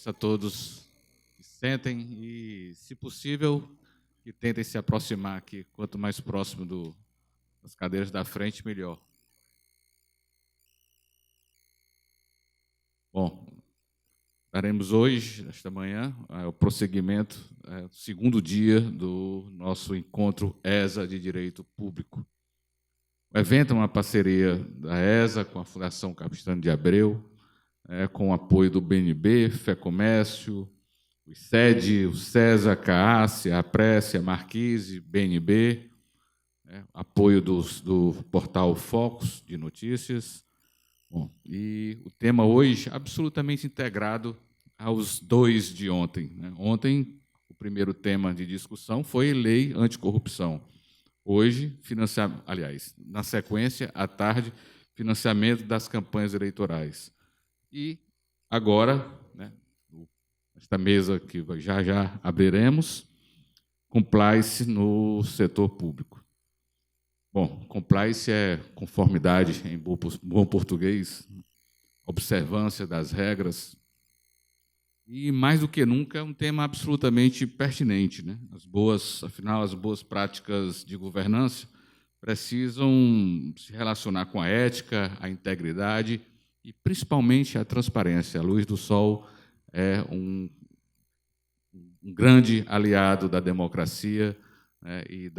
Peço a todos que sentem e, se possível, que tentem se aproximar aqui. Quanto mais próximo das cadeiras da frente, melhor. Bom, daremos hoje, esta manhã, o prosseguimento, o segundo dia do nosso encontro ESA de Direito Público. O evento é uma parceria da ESA com a Fundação Capistrano de Abreu, com o apoio do BNB, FEComércio, o ICED, o CESA, a CAASE, a Prece, a Marquise, BNB, apoio do portal Focus de Notícias. Bom, e o tema hoje absolutamente integrado aos dois de ontem. Ontem, o primeiro tema de discussão foi lei anticorrupção. Hoje, na sequência, à tarde, financiamento das campanhas eleitorais. E agora, esta mesa que já abriremos, compliance no setor público. Bom, compliance é conformidade, em bom português, observância das regras, e, mais do que nunca, é um tema absolutamente pertinente. Afinal, as boas práticas de governança precisam se relacionar com a ética, a integridade e, principalmente, a transparência. A luz do sol é um grande aliado da democracia, e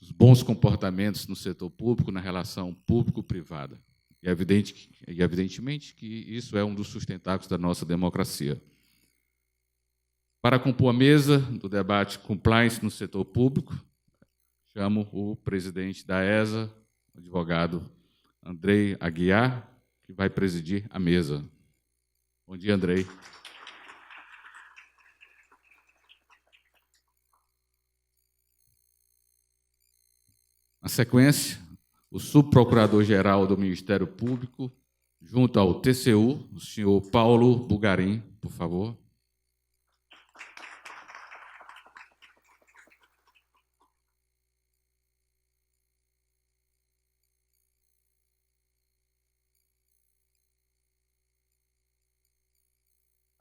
dos bons comportamentos no setor público, na relação público-privada. E evidentemente que isso é um dos sustentáculos da nossa democracia. Para compor a mesa do debate Compliance no setor público, chamo o presidente da ESA, o advogado Andrei Aguiar, que vai presidir a mesa. Bom dia, Andrei. Na sequência, o subprocurador-geral do Ministério Público, junto ao TCU, o senhor Paulo Bugarim, por favor.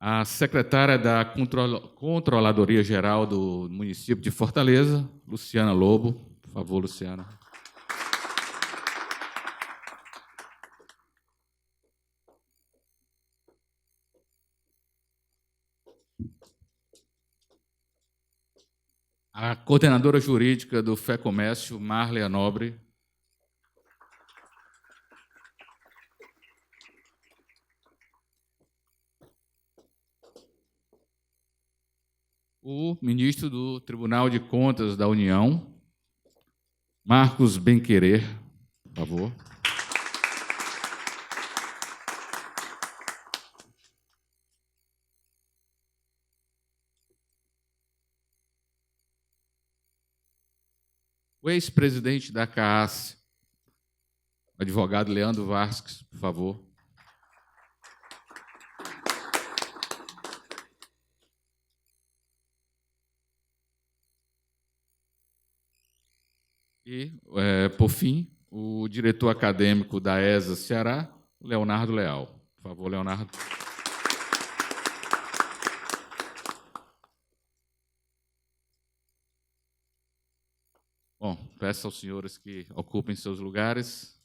A secretária da Controladoria Geral do município de Fortaleza, Luciana Lobo. Por favor, Luciana. A coordenadora jurídica do FEComércio, Marlia Nobre. O ministro do Tribunal de Contas da União, Marcos Benquerer, por favor. O ex-presidente da CAASE, o advogado Leandro Vasques, por favor. E, por fim, o diretor acadêmico da ESA Ceará, Leonardo Leal. Por favor, Leonardo. Bom, peço aos senhores que ocupem seus lugares.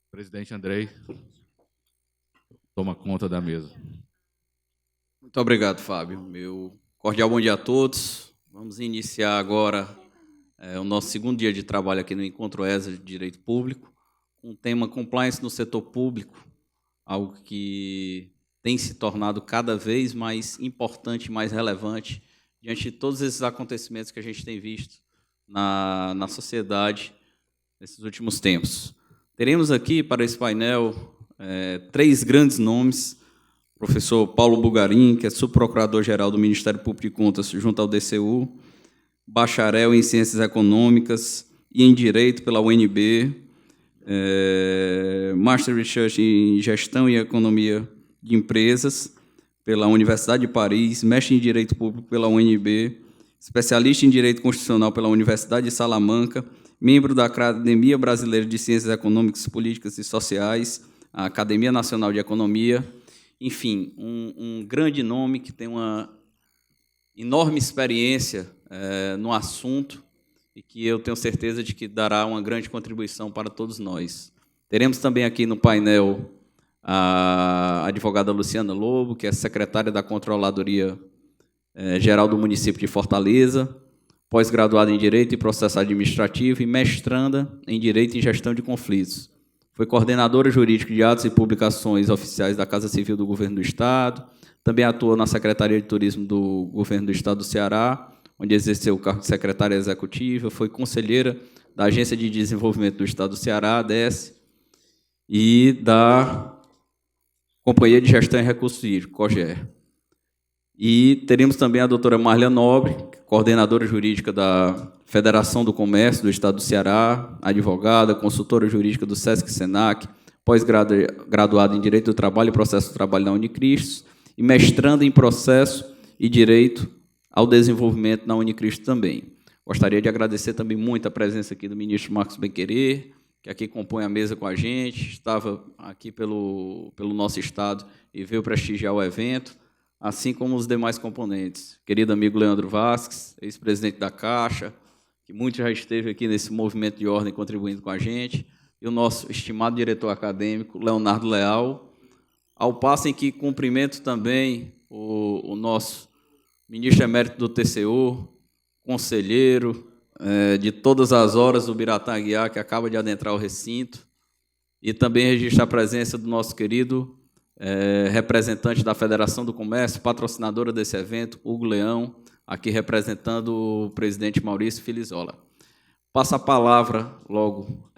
Presidente Andrei, toma conta da mesa. Muito obrigado, Fábio. Meu cordial bom dia a todos. Vamos iniciar agora o nosso segundo dia de trabalho aqui no Encontro ESA de Direito Público, com o tema Compliance no setor público, algo que tem se tornado cada vez mais importante e mais relevante diante de todos esses acontecimentos que a gente tem visto na sociedade nesses últimos tempos. Teremos aqui, para esse painel, três grandes nomes: o professor Paulo Bugarim, que é subprocurador-geral do Ministério Público de Contas junto ao DCU, bacharel em Ciências Econômicas e em Direito pela UNB, Master Research em Gestão e Economia de Empresas pela Universidade de Paris, mestre em Direito Público pela UNB especialista em Direito Constitucional pela Universidade de Salamanca, membro da Academia Brasileira de Ciências Econômicas, Políticas e Sociais, a Academia Nacional de Economia, enfim, um grande nome que tem uma enorme experiência no assunto e que eu tenho certeza de que dará uma grande contribuição para todos nós. Teremos também aqui no painel a advogada Luciana Lobo, que é secretária da Controladoria Geral do município de Fortaleza, pós-graduada em Direito e Processo Administrativo e mestranda em Direito e Gestão de Conflitos. Foi coordenadora jurídica de atos e publicações oficiais da Casa Civil do Governo do Estado, também atuou na Secretaria de Turismo do Governo do Estado do Ceará, onde exerceu o cargo de secretária executiva, foi conselheira da Agência de Desenvolvimento do Estado do Ceará, ADES, e da Companhia de Gestão e Recursos Hídricos, COGER. E teremos também a doutora Marlia Nobre, coordenadora jurídica da Federação do Comércio do Estado do Ceará, advogada, consultora jurídica do SESC-SENAC, pós-graduada em Direito do Trabalho e Processo do Trabalho na Unicristo, e mestranda em Processo e Direito ao Desenvolvimento na Unicristo também. Gostaria de agradecer também muito a presença aqui do ministro Marcos Benquerer, que aqui compõe a mesa com a gente, estava aqui pelo nosso Estado e veio prestigiar o evento, assim como os demais componentes. Querido amigo Leandro Vasques, ex-presidente da Caixa, que muito já esteve aqui nesse movimento de ordem contribuindo com a gente, e o nosso estimado diretor acadêmico, Leonardo Leal, ao passo em que cumprimento também o nosso ministro emérito do TCU, conselheiro de todas as horas, o Biratã Aguiar, que acaba de adentrar o recinto, e também registrar a presença do nosso querido representante da Federação do Comércio, patrocinadora desse evento, Hugo Leão, aqui representando o presidente Maurício Filizola. Passo a palavra, logo,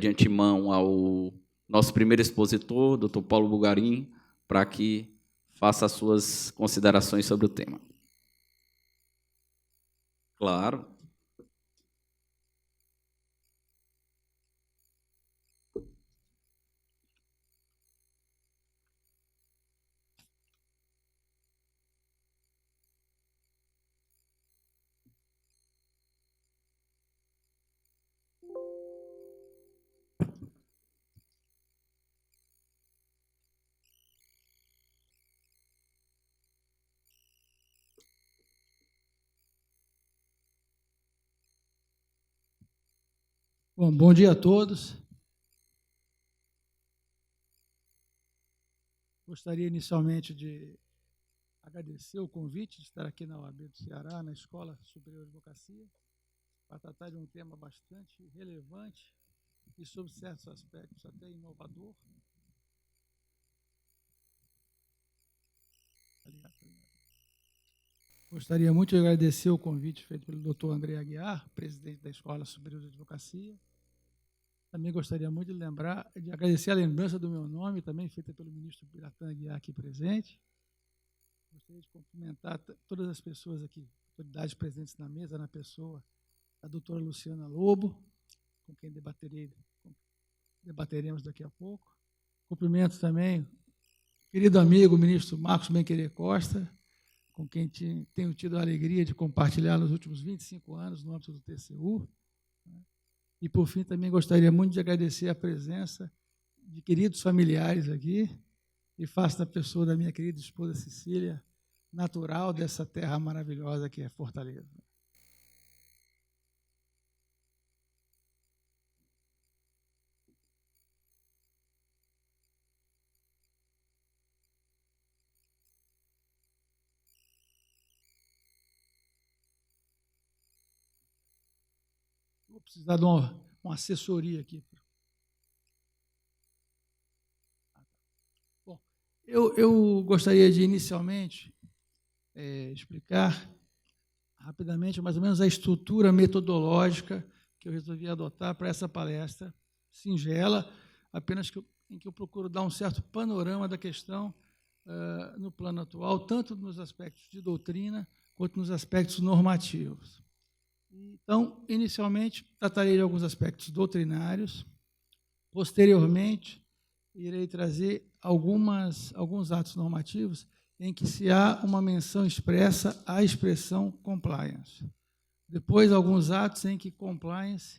de antemão, ao nosso primeiro expositor, doutor Paulo Bugarim, para que faça as suas considerações sobre o tema. Claro. Bom dia a todos. Gostaria inicialmente de agradecer o convite de estar aqui na OAB do Ceará, na Escola Superior de Advocacia, para tratar de um tema bastante relevante e, sob certos aspectos, até inovador. Gostaria muito de agradecer o convite feito pelo doutor André Aguiar, presidente da Escola Superior de Advocacia. Também gostaria muito de agradecer a lembrança do meu nome, também feita pelo ministro Biratã Aguiar, aqui presente. Gostaria de cumprimentar todas as pessoas aqui, autoridades presentes na mesa, na pessoa da doutora Luciana Lobo, com quem debateremos daqui a pouco. Cumprimento também o querido amigo, o ministro Marcos Benquerer Costa, com quem tenho tido a alegria de compartilhar nos últimos 25 anos no âmbito do TCU. E, por fim, também gostaria muito de agradecer a presença de queridos familiares aqui, e faço da pessoa da minha querida esposa Cecília, natural dessa terra maravilhosa que é Fortaleza. Vou precisar de uma assessoria aqui. Bom, eu gostaria de, inicialmente, explicar rapidamente, mais ou menos, a estrutura metodológica que eu resolvi adotar para essa palestra singela, apenas em que eu procuro dar um certo panorama da questão no plano atual, tanto nos aspectos de doutrina quanto nos aspectos normativos. Então, inicialmente, tratarei de alguns aspectos doutrinários. Posteriormente, irei trazer alguns atos normativos em que se há uma menção expressa à expressão compliance. Depois, alguns atos em que compliance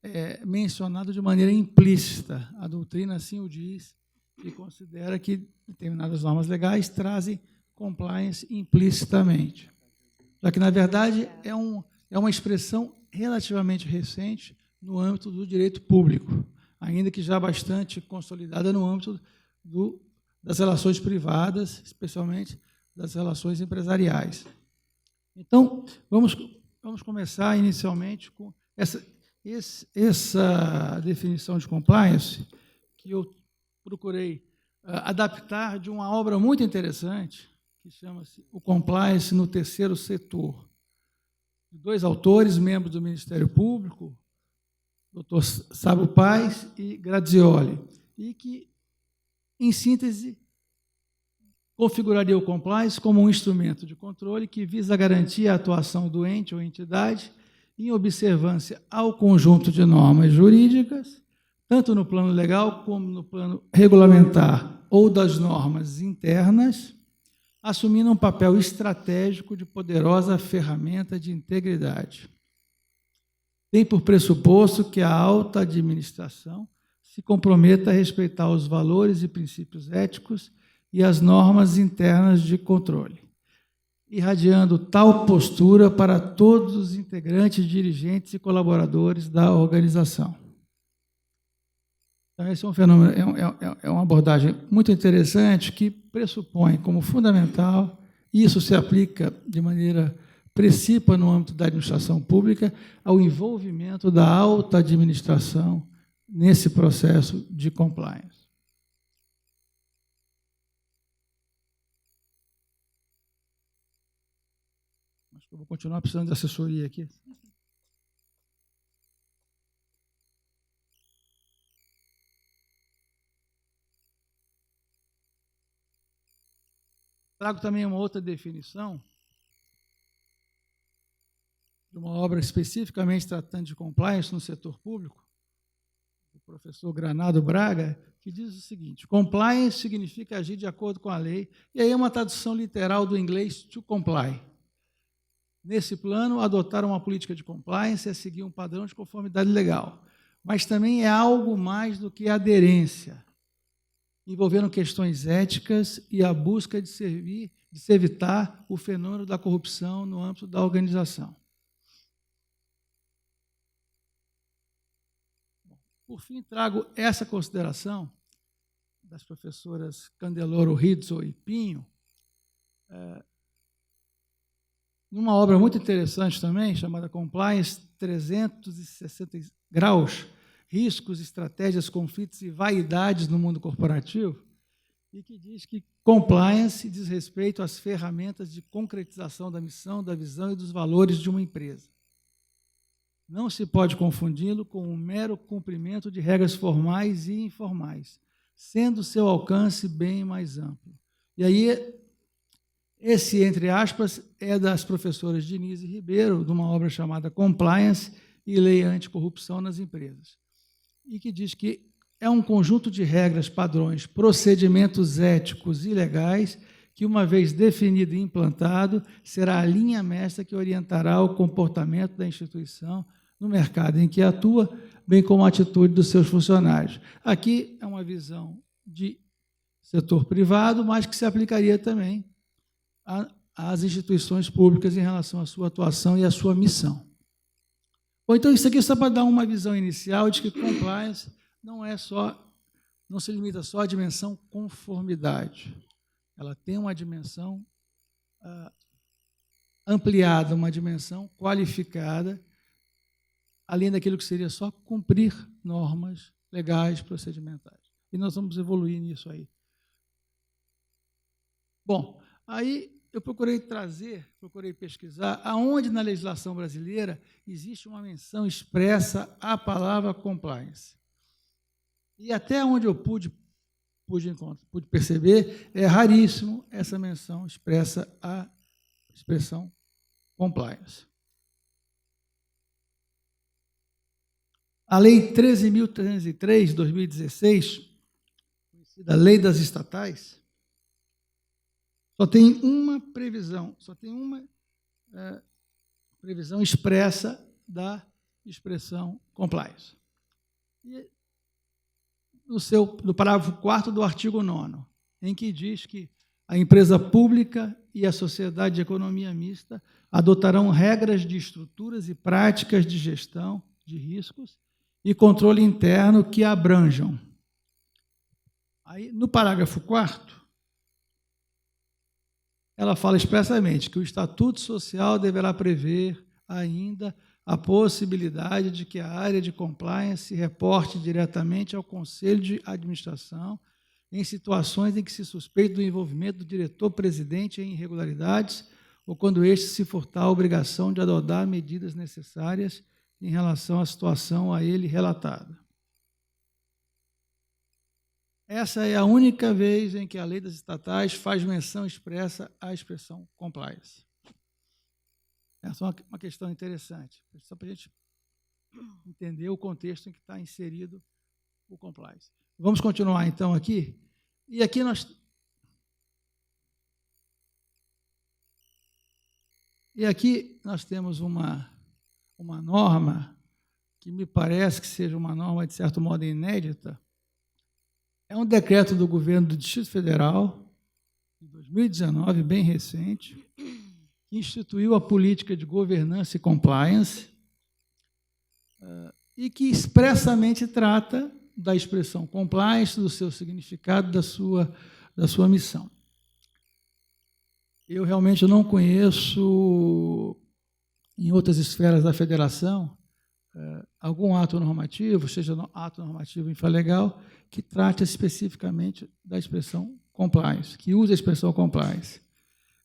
é mencionado de maneira implícita. A doutrina assim o diz e considera que determinadas normas legais trazem compliance implicitamente. Já que, na verdade, é uma expressão relativamente recente no âmbito do direito público, ainda que já bastante consolidada no âmbito das relações privadas, especialmente das relações empresariais. Então, vamos começar inicialmente com essa definição de compliance, que eu procurei adaptar de uma obra muito interessante, que chama-se O Compliance no Terceiro Setor, de dois autores, membros do Ministério Público, Dr. Sábio Paes e Grazioli, e que, em síntese, configuraria o compliance como um instrumento de controle que visa garantir a atuação do ente ou entidade em observância ao conjunto de normas jurídicas, tanto no plano legal como no plano regulamentar ou das normas internas, assumindo um papel estratégico de poderosa ferramenta de integridade. Tem por pressuposto que a alta administração se comprometa a respeitar os valores e princípios éticos e as normas internas de controle, irradiando tal postura para todos os integrantes, dirigentes e colaboradores da organização. Então, esse é um fenômeno, é uma abordagem muito interessante que pressupõe como fundamental, e isso se aplica de maneira precípua no âmbito da administração pública, ao envolvimento da alta administração nesse processo de compliance. Acho que eu vou continuar precisando de assessoria aqui. Trago também uma outra definição de uma obra especificamente tratando de compliance no setor público, do professor Granado Braga, que diz o seguinte: compliance significa agir de acordo com a lei, e aí é uma tradução literal do inglês to comply. Nesse plano, adotar uma política de compliance é seguir um padrão de conformidade legal, mas também é algo mais do que aderência, envolvendo questões éticas e a busca de se evitar o fenômeno da corrupção no âmbito da organização. Por fim, trago essa consideração das professoras Candeloro, Rizzo e Pinho, numa obra muito interessante também, chamada Compliance 360 graus, riscos, estratégias, conflitos e vaidades no mundo corporativo, e que diz que compliance diz respeito às ferramentas de concretização da missão, da visão e dos valores de uma empresa. Não se pode confundi-lo com um mero cumprimento de regras formais e informais, sendo seu alcance bem mais amplo. E aí, esse, entre aspas, é das professoras Diniz e Ribeiro, de uma obra chamada Compliance e Lei Anticorrupção nas Empresas, e que diz que é um conjunto de regras, padrões, procedimentos éticos e legais que, uma vez definido e implantado, será a linha mestra que orientará o comportamento da instituição no mercado em que atua, bem como a atitude dos seus funcionários. Aqui é uma visão de setor privado, mas que se aplicaria também às instituições públicas em relação à sua atuação e à sua missão. Bom, então, isso aqui é só para dar uma visão inicial de que compliance não se limita só à dimensão conformidade. Ela tem uma dimensão ampliada, uma dimensão qualificada, além daquilo que seria só cumprir normas legais, procedimentais. E nós vamos evoluir nisso aí. Bom, aí eu procurei pesquisar aonde na legislação brasileira existe uma menção expressa à palavra compliance. E até onde eu pude perceber, é raríssimo essa menção expressa à expressão compliance. A Lei 13.303, de 2016, conhecida Lei das Estatais, só tem uma previsão, previsão expressa da expressão compliance. E no parágrafo 4º do artigo 9º, em que diz que a empresa pública e a sociedade de economia mista adotarão regras de estruturas e práticas de gestão de riscos e controle interno que abranjam. Aí, no parágrafo 4º, ela fala expressamente que o Estatuto Social deverá prever ainda a possibilidade de que a área de compliance se reporte diretamente ao Conselho de Administração em situações em que se suspeita do envolvimento do diretor-presidente em irregularidades ou quando este se furtar a obrigação de adotar medidas necessárias em relação à situação a ele relatada. Essa é a única vez em que a lei das estatais faz menção expressa à expressão compliance. Essa é uma questão interessante, só para a gente entender o contexto em que está inserido o compliance. Vamos continuar, então, aqui. E aqui nós temos uma norma que me parece que seja uma norma, de certo modo, inédita. É um decreto do governo do Distrito Federal, de 2019, bem recente, que instituiu a política de governança e compliance e que expressamente trata da expressão compliance, do seu significado, da sua missão. Eu realmente não conheço, em outras esferas da federação, algum ato normativo, seja ato normativo infralegal, que trate especificamente da expressão compliance, que use a expressão compliance.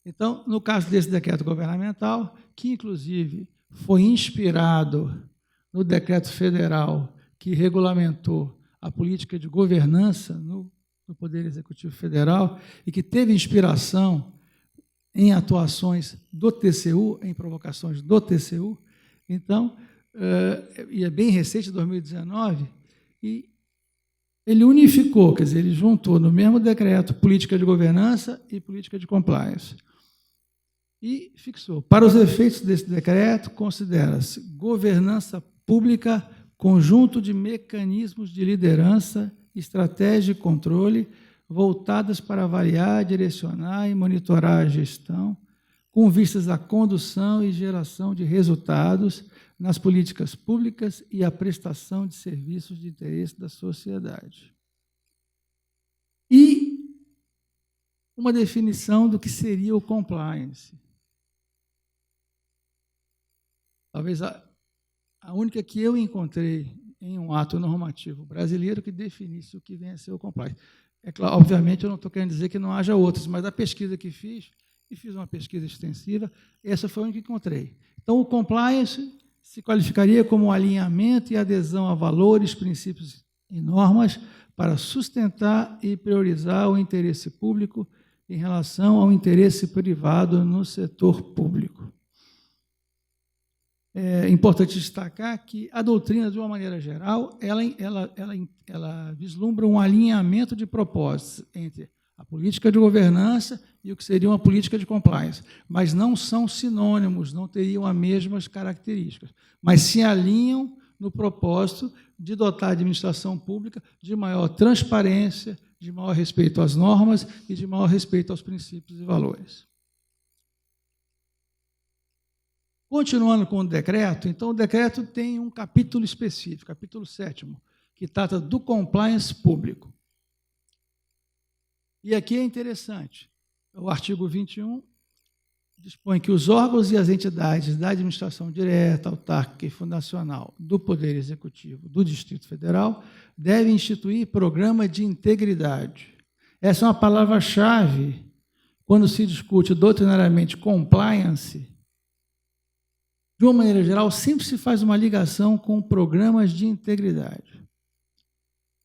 Então, no caso desse decreto governamental, que inclusive foi inspirado no decreto federal que regulamentou a política de governança no Poder Executivo Federal e que teve inspiração em atuações do TCU, em provocações do TCU, então, e é bem recente, 2019, e ele unificou, quer dizer, ele juntou no mesmo decreto política de governança e política de compliance. E fixou, para os efeitos desse decreto, considera-se governança pública conjunto de mecanismos de liderança, estratégia e controle voltadas para avaliar, direcionar e monitorar a gestão, com vistas à condução e geração de resultados nas políticas públicas e à prestação de serviços de interesse da sociedade. E uma definição do que seria o compliance. Talvez a única que eu encontrei em um ato normativo brasileiro que definisse o que vem a ser o compliance. É claro, obviamente, eu não estou querendo dizer que não haja outros, mas a pesquisa que fiz, e fiz uma pesquisa extensiva, essa foi a única que encontrei. Então, o compliance se qualificaria como alinhamento e adesão a valores, princípios e normas para sustentar e priorizar o interesse público em relação ao interesse privado no setor público. É importante destacar que a doutrina, de uma maneira geral, ela vislumbra um alinhamento de propósitos entre a política de governança e o que seria uma política de compliance, mas não são sinônimos, não teriam as mesmas características, mas se alinham no propósito de dotar a administração pública de maior transparência, de maior respeito às normas e de maior respeito aos princípios e valores. Continuando com o decreto, então o decreto tem um capítulo específico, capítulo 7º, que trata do compliance público. E aqui é interessante, o artigo 21 dispõe que os órgãos e as entidades da administração direta, autárquica e fundacional do Poder Executivo do Distrito Federal devem instituir programa de integridade. Essa é uma palavra-chave quando se discute doutrinariamente compliance. De uma maneira geral, sempre se faz uma ligação com programas de integridade,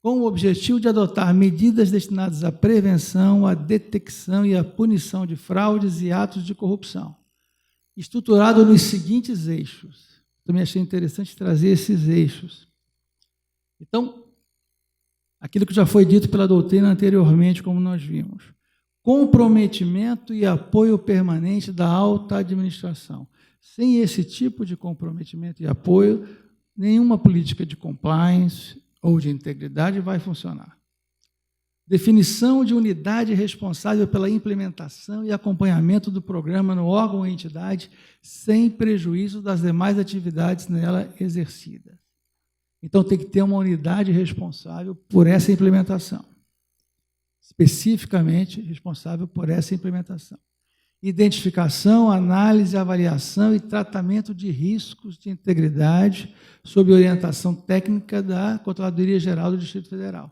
com o objetivo de adotar medidas destinadas à prevenção, à detecção e à punição de fraudes e atos de corrupção, estruturado nos seguintes eixos. Também achei interessante trazer esses eixos. Então, aquilo que já foi dito pela doutrina anteriormente, como nós vimos, comprometimento e apoio permanente da alta administração. Sem esse tipo de comprometimento e apoio, nenhuma política de compliance ou de integridade vai funcionar. Definição de unidade responsável pela implementação e acompanhamento do programa no órgão ou entidade, sem prejuízo das demais atividades nela exercidas. Então, tem que ter uma unidade responsável por essa implementação. Especificamente responsável por essa implementação. Identificação, análise, avaliação e tratamento de riscos de integridade sob orientação técnica da Controladoria Geral do Distrito Federal.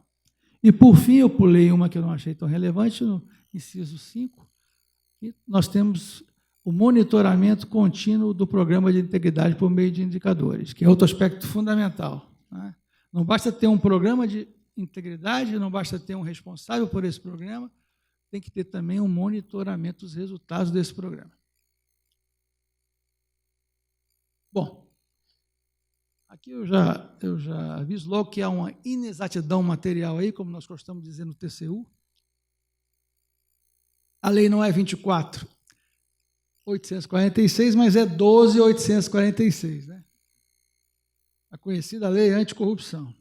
E, por fim, eu pulei uma que eu não achei tão relevante, no inciso 5, e nós temos o monitoramento contínuo do programa de integridade por meio de indicadores, que é outro aspecto fundamental. Né? Não basta ter um programa de integridade, não basta ter um responsável por esse programa, tem que ter também um monitoramento dos resultados desse programa. Bom, aqui eu já aviso logo que há uma inexatidão material aí, como nós gostamos de dizer no TCU. A lei não é 24.846, mas é 12.846, né? A conhecida lei anticorrupção.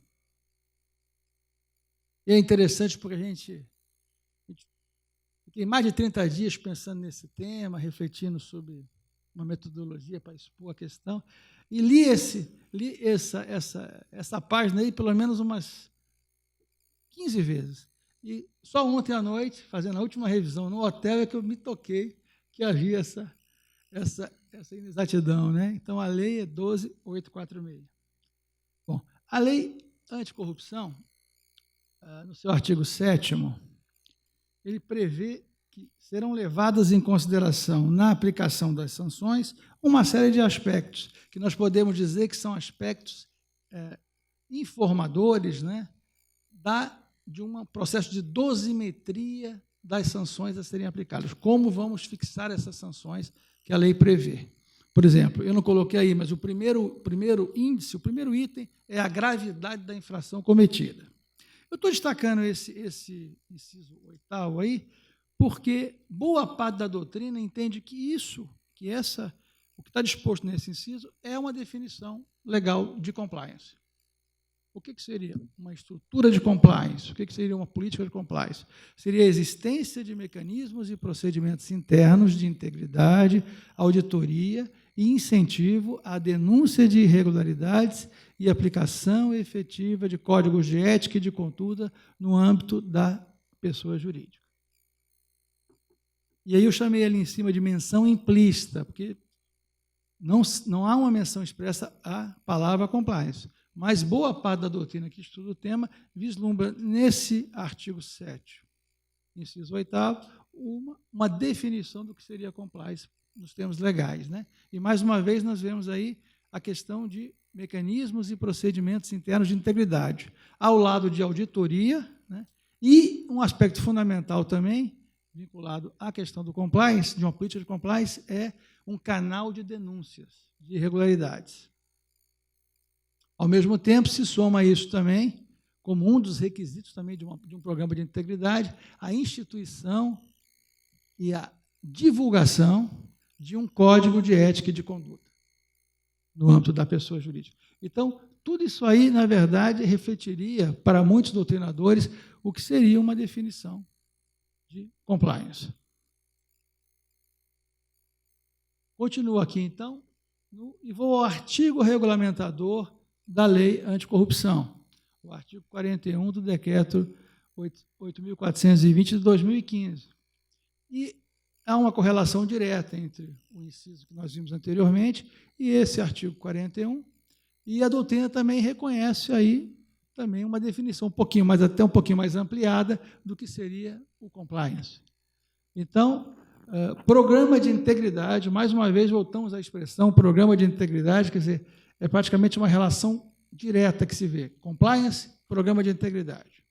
E é interessante porque a gente fiquei mais de 30 dias pensando nesse tema, refletindo sobre uma metodologia para expor a questão, e li essa página aí pelo menos umas 15 vezes. E só ontem à noite, fazendo a última revisão no hotel, é que eu me toquei que havia essa inexatidão. Né? Então, a lei é 12.846. Bom, a lei anticorrupção, no seu artigo 7º, ele prevê que serão levadas em consideração, na aplicação das sanções, uma série de aspectos, que nós podemos dizer que são aspectos informadores, né, de um processo de dosimetria das sanções a serem aplicadas. Como vamos fixar essas sanções que a lei prevê? Por exemplo, eu não coloquei aí, mas o primeiro índice, o primeiro item é a gravidade da infração cometida. Eu estou destacando esse inciso 8º aí, porque boa parte da doutrina entende que o que está disposto nesse inciso é uma definição legal de compliance. O que seria uma estrutura de compliance? O que seria uma política de compliance? Seria a existência de mecanismos e procedimentos internos de integridade, auditoria e incentivo à denúncia de irregularidades e aplicação efetiva de códigos de ética e de conduta no âmbito da pessoa jurídica. E aí eu chamei ali em cima de menção implícita, porque não há uma menção expressa à palavra compliance. Mas boa parte da doutrina que estuda o tema vislumbra nesse artigo 7º, inciso 8º, uma definição do que seria compliance nos termos legais. Né? E, mais uma vez, nós vemos aí a questão de mecanismos e procedimentos internos de integridade, ao lado de auditoria, né? E um aspecto fundamental também, vinculado à questão do compliance, de uma política de compliance, é um canal de denúncias de irregularidades. Ao mesmo tempo, se soma isso também, como um dos requisitos também de um programa de integridade, a instituição e a divulgação de um código de ética e de conduta no âmbito da pessoa jurídica. Então, tudo isso aí, na verdade, refletiria, para muitos doutrinadores, o que seria uma definição de compliance. Continuo aqui, então, e vou ao artigo regulamentador da Lei Anticorrupção, o artigo 41 do Decreto 8.420 de 2015. E há uma correlação direta entre o inciso que nós vimos anteriormente e esse artigo 41, e a doutrina também reconhece aí também uma definição até um pouquinho mais ampliada do que seria o compliance. Então, programa de integridade, mais uma vez voltamos à expressão programa de integridade, quer dizer, é praticamente uma relação direta que se vê. Compliance, programa de integridade.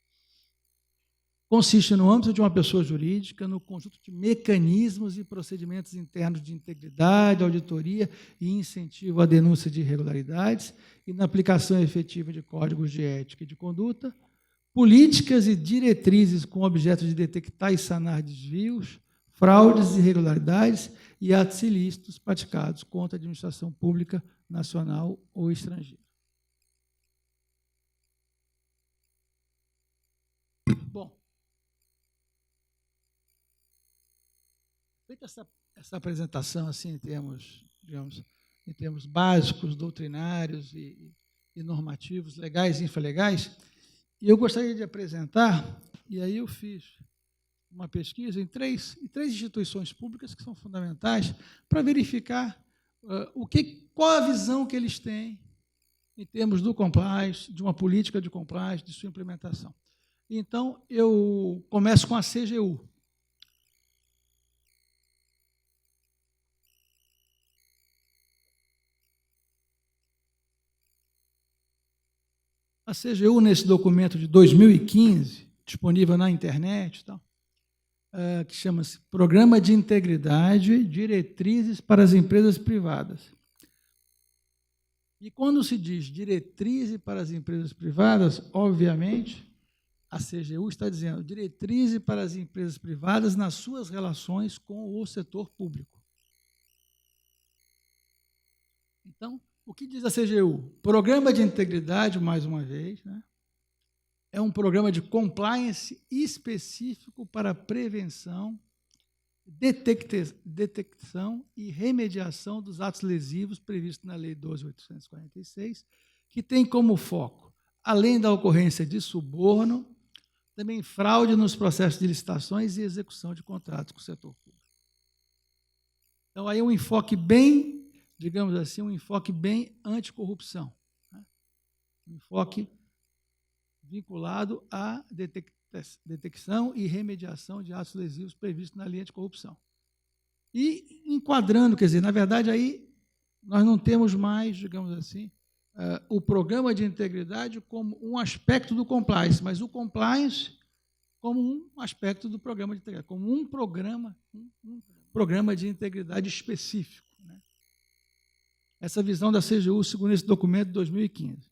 Consiste no âmbito de uma pessoa jurídica, no conjunto de mecanismos e procedimentos internos de integridade, auditoria e incentivo à denúncia de irregularidades e na aplicação efetiva de códigos de ética e de conduta políticas e diretrizes com o objeto de detectar e sanar desvios, fraudes, irregularidades e atos ilícitos praticados contra a administração pública nacional ou estrangeira. Bom, feita essa apresentação assim em termos, digamos, em termos básicos, doutrinários e normativos, legais e infralegais, e eu gostaria de apresentar, e aí eu fiz uma pesquisa em três instituições públicas que são fundamentais para verificar qual a visão que eles têm em termos do compliance, de uma política de compliance, de sua implementação. Então, eu começo com a CGU. A CGU, nesse documento de 2015, disponível na internet, que chama-se Programa de Integridade, Diretrizes para as Empresas Privadas. E quando se diz diretrizes para as empresas privadas, obviamente, a CGU está dizendo diretrizes para as empresas privadas nas suas relações com o setor público. Então, o que diz a CGU? Programa de integridade, mais uma vez, né? É um programa de compliance específico para prevenção, detecção e remediação dos atos lesivos previstos na Lei 12.846, que tem como foco, além da ocorrência de suborno, também fraude nos processos de licitações e execução de contratos com o setor público. Então, aí um enfoque bem, digamos assim, um enfoque bem anticorrupção, né? Um enfoque vinculado à detecção e remediação de atos lesivos previstos na lei anticorrupção. E enquadrando, quer dizer, na verdade, aí nós não temos mais, digamos assim, o programa de integridade como um aspecto do compliance, mas o compliance como um aspecto do programa de integridade, como um programa de integridade específico, né? Essa visão da CGU, segundo esse documento de 2015.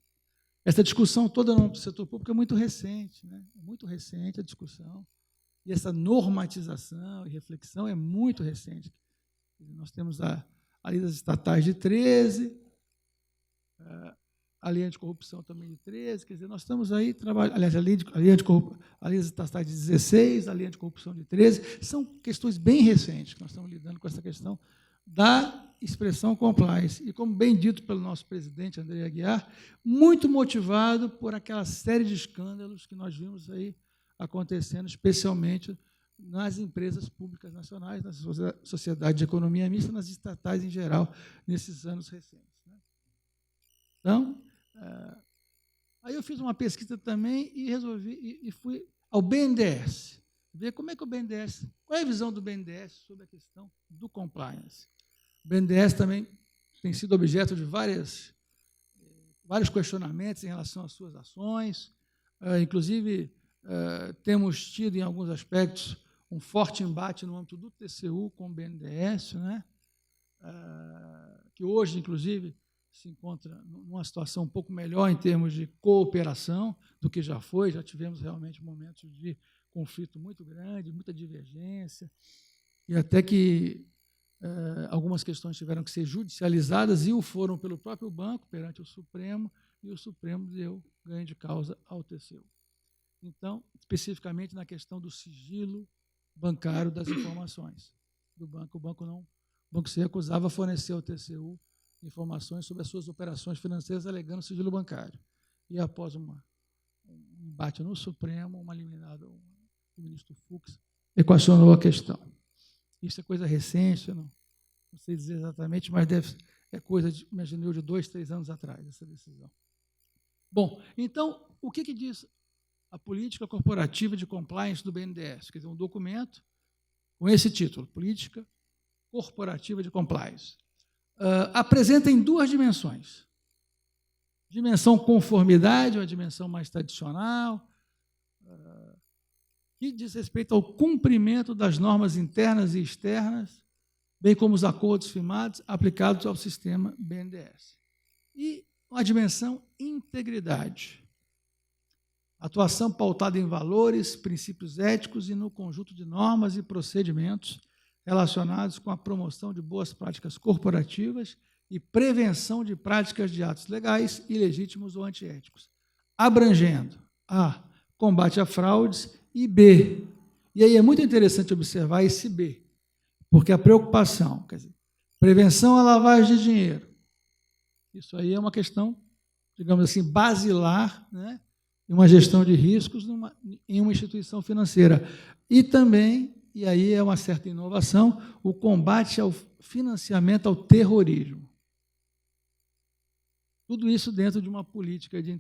Essa discussão toda no setor público é muito recente, né? É muito recente a discussão, e essa normatização e reflexão é muito recente. Nós temos a lei das estatais de 13, a lei anticorrupção também de 13, quer dizer, nós estamos aí trabalhando, aliás, a lei das estatais de 16, a lei anticorrupção de 13, são questões bem recentes que nós estamos lidando com essa questão da expressão compliance. E, como bem dito pelo nosso presidente, André Aguiar, muito motivado por aquela série de escândalos que nós vimos aí acontecendo, especialmente nas empresas públicas nacionais, na sociedade de economia mista, nas estatais em geral, nesses anos recentes, né? Então, aí eu fiz uma pesquisa também e resolvi, e fui ao BNDES, ver como é que o BNDES, qual é a visão do BNDES sobre a questão do compliance. O BNDES também tem sido objeto de vários questionamentos em relação às suas ações, inclusive temos tido, em alguns aspectos, um forte embate no âmbito do TCU com o BNDES, né? Que hoje, inclusive, se encontra numa situação um pouco melhor em termos de cooperação do que já foi, já tivemos realmente momentos de conflito muito grande, muita divergência, e até que algumas questões tiveram que ser judicializadas e o foram pelo próprio banco perante o Supremo, e o Supremo deu ganho de causa ao TCU. Então, especificamente na questão do sigilo bancário das informações do banco, o banco se recusava a fornecer ao TCU informações sobre as suas operações financeiras, alegando sigilo bancário. E após um embate no Supremo, uma liminar, o ministro Fux equacionou a questão. Isso é coisa recente, eu não sei dizer exatamente, mas é coisa, imagino eu, de 2, 3 anos atrás, essa decisão. Bom, então, o que diz a política corporativa de compliance do BNDES? Quer dizer, um documento com esse título, Política Corporativa de Compliance. Apresenta em 2 dimensões. Dimensão conformidade, uma dimensão mais tradicional, que diz respeito ao cumprimento das normas internas e externas, bem como os acordos firmados aplicados ao sistema BNDES. E uma dimensão integridade. atuação pautada em valores, princípios éticos e no conjunto de normas e procedimentos relacionados com a promoção de boas práticas corporativas e prevenção de práticas de atos legais, ilegítimos ou antiéticos, abrangendo A, combate a fraudes, e B. E aí é muito interessante observar esse B, porque a preocupação, quer dizer, prevenção à lavagem de dinheiro, isso aí é uma questão, digamos assim, basilar, né, em uma gestão de riscos em uma instituição financeira. E também, e aí é uma certa inovação, o combate ao financiamento ao terrorismo. Tudo isso dentro de uma política de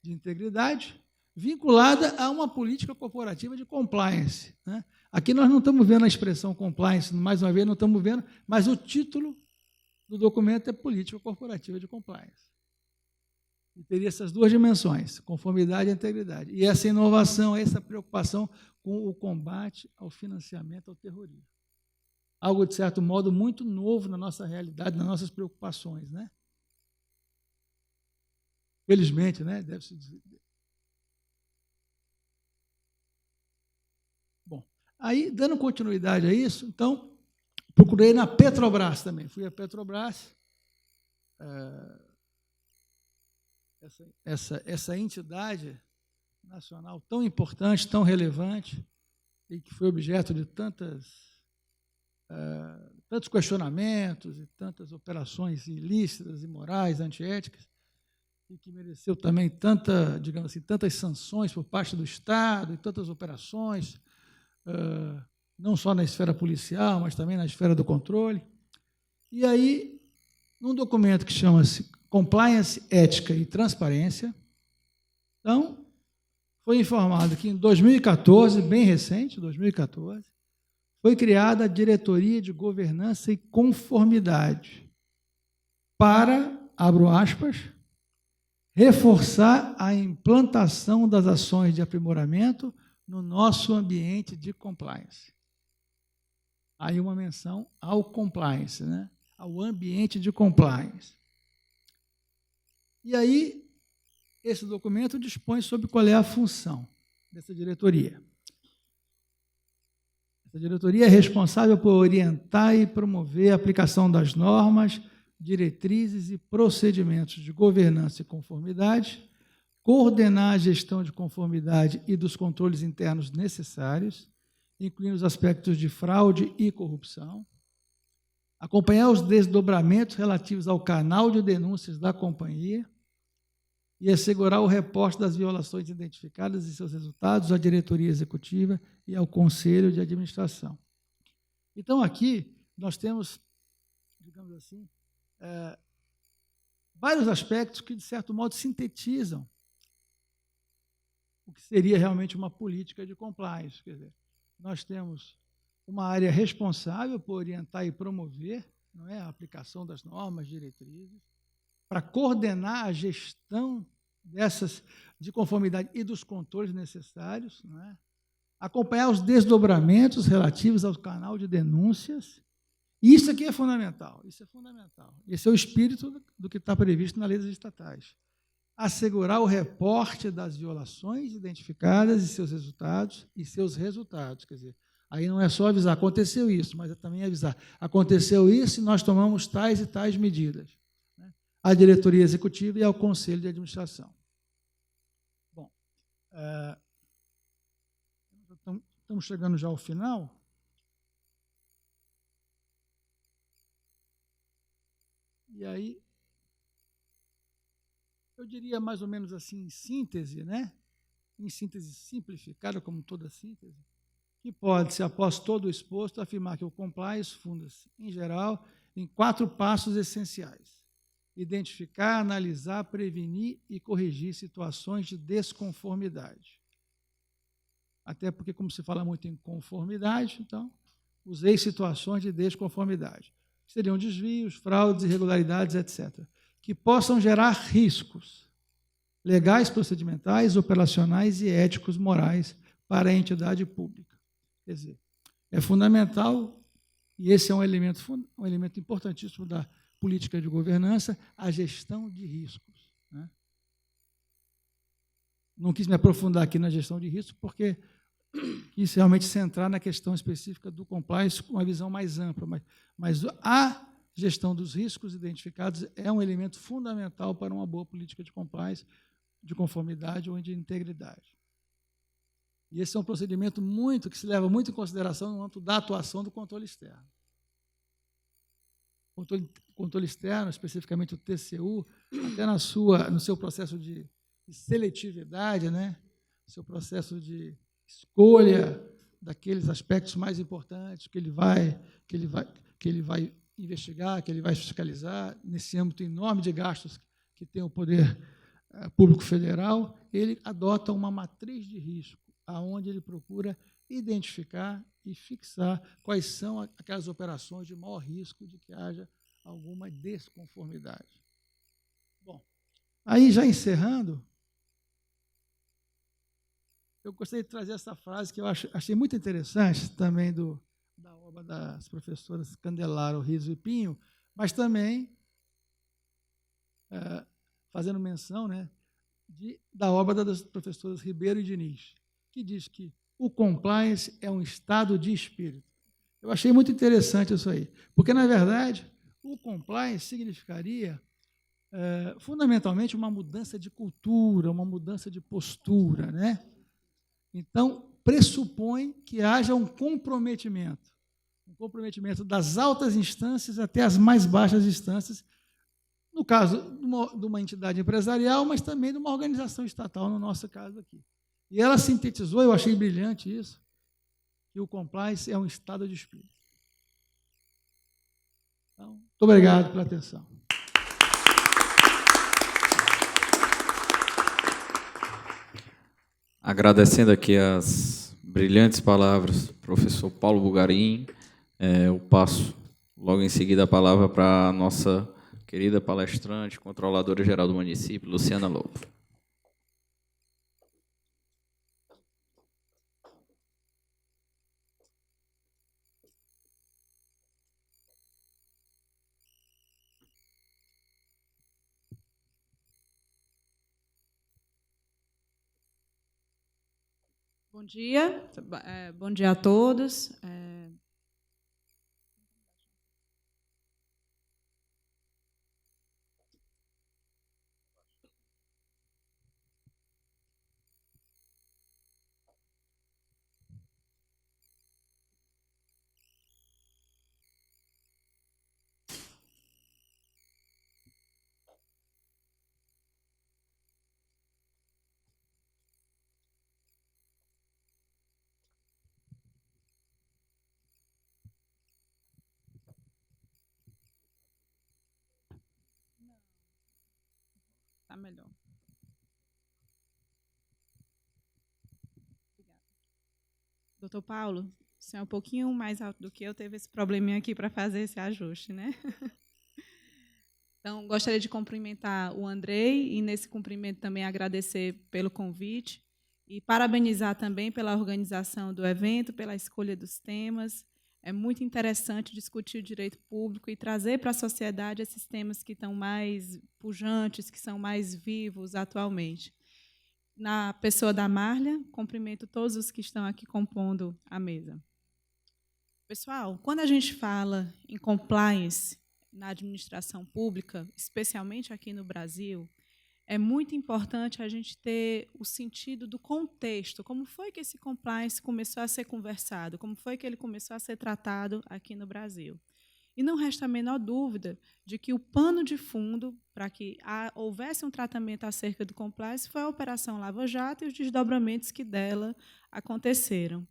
integridade, vinculada a uma política corporativa de compliance, né? Aqui nós não estamos vendo a expressão compliance, mais uma vez não estamos vendo, mas o título do documento é Política Corporativa de Compliance. E teria essas duas dimensões, conformidade e integridade. E essa inovação, essa preocupação com o combate ao financiamento ao terrorismo. Algo, de certo modo, muito novo na nossa realidade, nas nossas preocupações, né? Felizmente, né? Deve-se dizer. Bom, aí, dando continuidade a isso, então, procurei na Petrobras também. Fui à Petrobras, essa entidade nacional tão importante, tão relevante, e que foi objeto de tantos questionamentos e tantas operações ilícitas, imorais, antiéticas, e que mereceu também digamos assim, tantas sanções por parte do Estado e tantas operações, não só na esfera policial, mas também na esfera do controle. E aí, num documento que chama-se Compliance, Ética e Transparência, então, foi informado que em 2014, bem recente, 2014, foi criada a Diretoria de Governança e Conformidade para, abro aspas, reforçar a implantação das ações de aprimoramento no nosso ambiente de compliance. Aí uma menção ao compliance, né? Ao ambiente de compliance. E aí, esse documento dispõe sobre qual é a função dessa diretoria. Essa diretoria é responsável por orientar e promover a aplicação das normas, diretrizes e procedimentos de governança e conformidade, coordenar a gestão de conformidade e dos controles internos necessários, incluindo os aspectos de fraude e corrupção, acompanhar os desdobramentos relativos ao canal de denúncias da companhia e assegurar o reporte das violações identificadas e seus resultados à diretoria executiva e ao conselho de administração. Então, aqui, nós temos, digamos assim, vários aspectos que, de certo modo, sintetizam o que seria realmente uma política de compliance. Quer dizer, nós temos uma área responsável por orientar e promover, não é, a aplicação das normas, diretrizes, para coordenar a gestão dessas de conformidade e dos controles necessários, não é? Acompanhar os desdobramentos relativos ao canal de denúncias. Isso aqui é fundamental, isso é fundamental. Esse é o espírito do que está previsto na lei das estatais. Assegurar o reporte das violações identificadas e seus resultados, quer dizer, aí não é só avisar, aconteceu isso, mas é também avisar, aconteceu isso e nós tomamos tais e tais medidas, né? À diretoria executiva e ao conselho de administração. Bom, estamos chegando já ao final. E aí, eu diria mais ou menos assim, em síntese, né? Em síntese simplificada, como toda síntese, que pode-se, após todo o exposto, afirmar que o compliance funda-se, em geral, em 4 passos essenciais: identificar, analisar, prevenir e corrigir situações de desconformidade. Até porque, como se fala muito em conformidade, então, usei situações de desconformidade. Seriam desvios, fraudes, irregularidades, etc., que possam gerar riscos legais, procedimentais, operacionais e éticos morais para a entidade pública. Quer dizer, é fundamental, e esse é um elemento importantíssimo da política de governança, a gestão de riscos, né? não quis me aprofundar aqui na gestão de risco, porque quis realmente centrar na questão específica do compliance com uma visão mais ampla. Mas a gestão dos riscos identificados é um elemento fundamental para uma boa política de compliance, de conformidade ou de integridade. E esse é um procedimento que se leva muito em consideração no âmbito da atuação do controle externo. O controle externo, especificamente o TCU, até no seu processo de seletividade, né? Seu processo de escolha daqueles aspectos mais importantes que ele vai investigar, que ele vai fiscalizar, nesse âmbito enorme de gastos que tem o poder público federal, ele adota uma matriz de risco, aonde ele procura identificar e fixar quais são aquelas operações de maior risco de que haja alguma desconformidade. Bom, aí já encerrando, eu gostaria de trazer essa frase que eu achei muito interessante, também da obra das professoras Candelária, Riso e Pinho, mas também fazendo menção, né, da obra das professoras Ribeiro e Diniz, que diz que o compliance é um estado de espírito. Eu achei muito interessante isso aí, porque, na verdade, o compliance significaria, fundamentalmente, uma mudança de cultura, uma mudança de postura, né? Então, pressupõe que haja um comprometimento das altas instâncias até as mais baixas instâncias, no caso de uma entidade empresarial, mas também de uma organização estatal, no nosso caso aqui. E ela sintetizou, eu achei brilhante isso, que o compliance é um estado de espírito. Então, muito obrigado pela atenção. Agradecendo aqui as brilhantes palavras do professor Paulo Bulgarin, eu passo logo em seguida a palavra para a nossa querida palestrante, controladora-geral do município, Luciana Lobo. Bom dia a todos. Está melhor. Obrigada. Doutor Paulo, o senhor é um pouquinho mais alto do que eu, teve esse probleminha aqui para fazer esse ajuste, né? Então, gostaria de cumprimentar o Andrei e, nesse cumprimento, também agradecer pelo convite e parabenizar também pela organização do evento, pela escolha dos temas. É muito interessante discutir o direito público e trazer para a sociedade esses temas que estão mais pujantes, que são mais vivos atualmente. Na pessoa da Marlia, cumprimento todos os que estão aqui compondo a mesa. Pessoal, quando a gente fala em compliance na administração pública, especialmente aqui no Brasil, é muito importante a gente ter o sentido do contexto, como foi que esse compliance começou a ser conversado, como foi que ele começou a ser tratado aqui no Brasil. E não resta a menor dúvida de que o pano de fundo para que houvesse um tratamento acerca do compliance foi a Operação Lava Jato e os desdobramentos que dela aconteceram.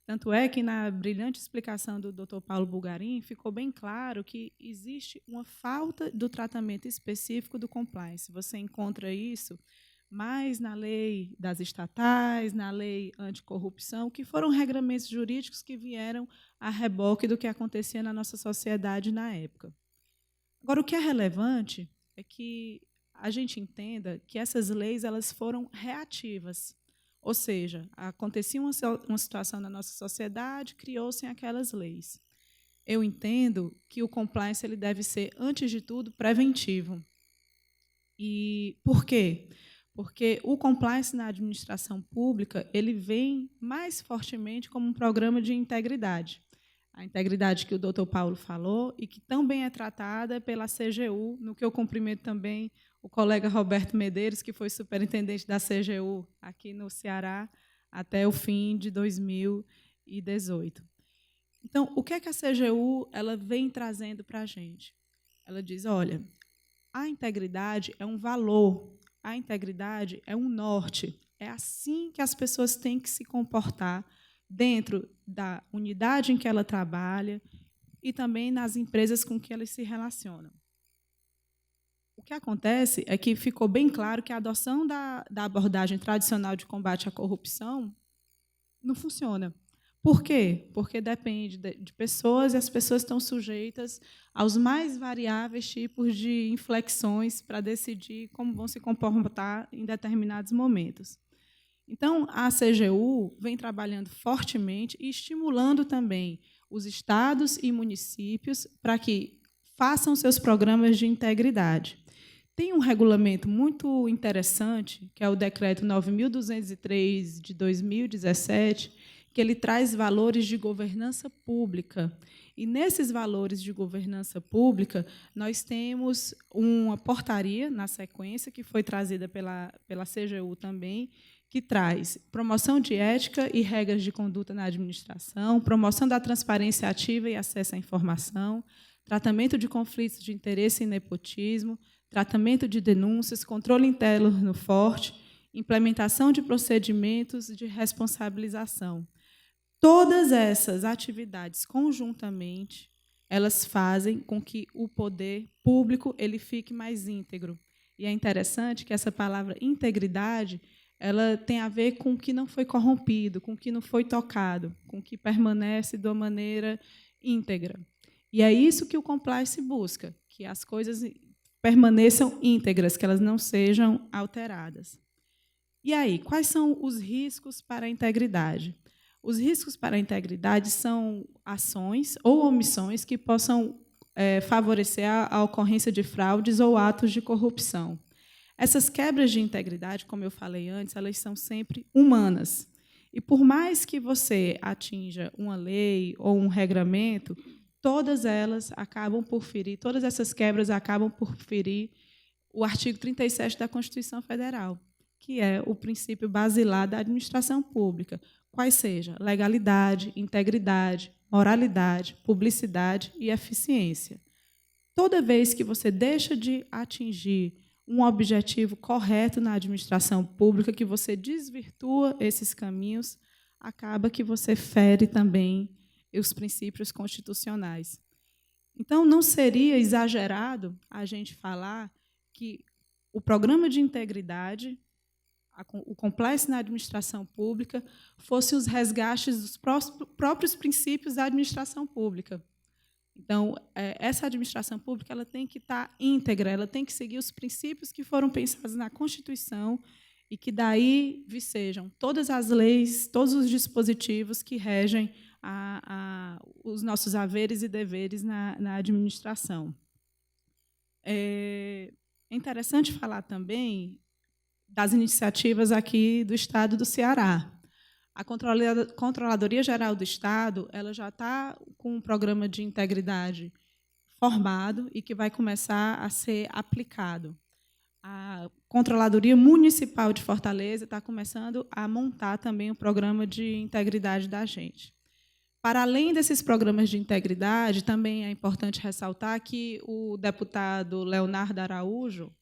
Tanto é que, na brilhante explicação do Dr. Paulo Bulgarin, ficou bem claro que existe uma falta do tratamento específico do compliance. Você encontra isso mais na lei das estatais, na lei anticorrupção, que foram regramentos jurídicos que vieram a reboque do que acontecia na nossa sociedade na época. Agora, o que é relevante é que a gente entenda que essas leis elas foram reativas. Ou seja, acontecia uma situação na nossa sociedade, criou-se aquelas leis. Eu entendo que o compliance ele deve ser, antes de tudo, preventivo. E por quê? porque o compliance na administração pública ele vem mais fortemente como um programa de integridade. A integridade que o doutor Paulo falou e que também é tratada pela CGU, no que eu cumprimento também o colega Roberto Medeiros, que foi superintendente da CGU aqui no Ceará até o fim de 2018. Então, o que é que a CGU ela vem trazendo para a gente? Ela diz, olha, a integridade é um valor, a integridade é um norte, é assim que as pessoas têm que se comportar dentro da unidade em que ela trabalha e também nas empresas com que elas se relacionam. O que acontece é que ficou bem claro que a adoção da abordagem tradicional de combate à corrupção não funciona. Por quê? Porque depende de pessoas e as pessoas estão sujeitas aos mais variáveis tipos de inflexões para decidir como vão se comportar em determinados momentos. Então, a CGU vem trabalhando fortemente e estimulando também os estados e municípios para que façam seus programas de integridade. Tem um regulamento muito interessante, que é o Decreto 9.203, de 2017, que ele traz valores de governança pública. E, nesses valores de governança pública, nós temos uma portaria, na sequência, que foi trazida pela CGU também, que traz promoção de ética e regras de conduta na administração, promoção da transparência ativa e acesso à informação, tratamento de conflitos de interesse e nepotismo, tratamento de denúncias, controle interno forte, implementação de procedimentos de responsabilização. Todas essas atividades, conjuntamente, elas fazem com que o poder público ele fique mais íntegro. E é interessante que essa palavra integridade ela tem a ver com o que não foi corrompido, com o que não foi tocado, com o que permanece de uma maneira íntegra. E é isso que o compliance busca, que as coisas permaneçam íntegras, que elas não sejam alteradas. E aí, quais são os riscos para a integridade? Os riscos para a integridade são ações ou omissões que possam favorecer a ocorrência de fraudes ou atos de corrupção. Essas quebras de integridade, como eu falei antes, elas são sempre humanas. E, por mais que você atinja uma lei ou um regramento, todas elas acabam por ferir, todas essas quebras acabam por ferir o artigo 37 da Constituição Federal, que é o princípio basilar da administração pública, quais sejam legalidade, integridade, moralidade, publicidade e eficiência. Toda vez que você deixa de atingir um objetivo correto na administração pública, que você desvirtua esses caminhos, acaba que você fere também os princípios constitucionais. Então, não seria exagerado a gente falar que o programa de integridade, o compliance na administração pública, fossem os resgates dos próprios princípios da administração pública. Então, essa administração pública ela tem que estar íntegra, ela tem que seguir os princípios que foram pensados na Constituição e que daí sejam todas as leis, todos os dispositivos que regem os nossos haveres e deveres na administração. É interessante falar também das iniciativas aqui do Estado do Ceará. A Controladoria Geral do Estado ela já está com um programa de integridade formado e que vai começar a ser aplicado. A Controladoria Municipal de Fortaleza está começando a montar também um programa de integridade da gente. Para além desses programas de integridade, também é importante ressaltar que o deputado Leonardo Araújo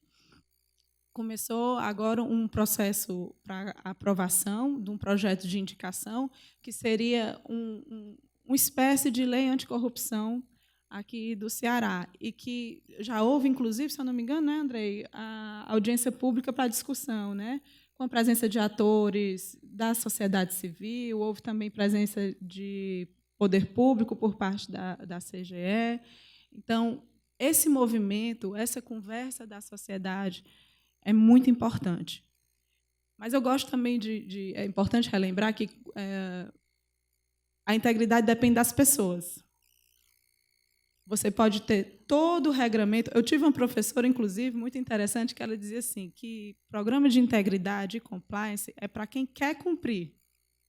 começou agora um processo para aprovação de um projeto de indicação que seria uma espécie de lei anticorrupção aqui do Ceará e que já houve, inclusive, se eu não me engano, né, Andrei, a audiência pública para discussão, né, com a presença de atores da sociedade civil, houve também presença de poder público por parte da CGE. Então, esse movimento, essa conversa da sociedade é muito importante. Mas eu gosto também é importante relembrar que a integridade depende das pessoas. você pode ter todo o regramento. Eu tive uma professora, inclusive, muito interessante, que ela dizia assim, que programa de integridade e compliance é para quem quer cumprir,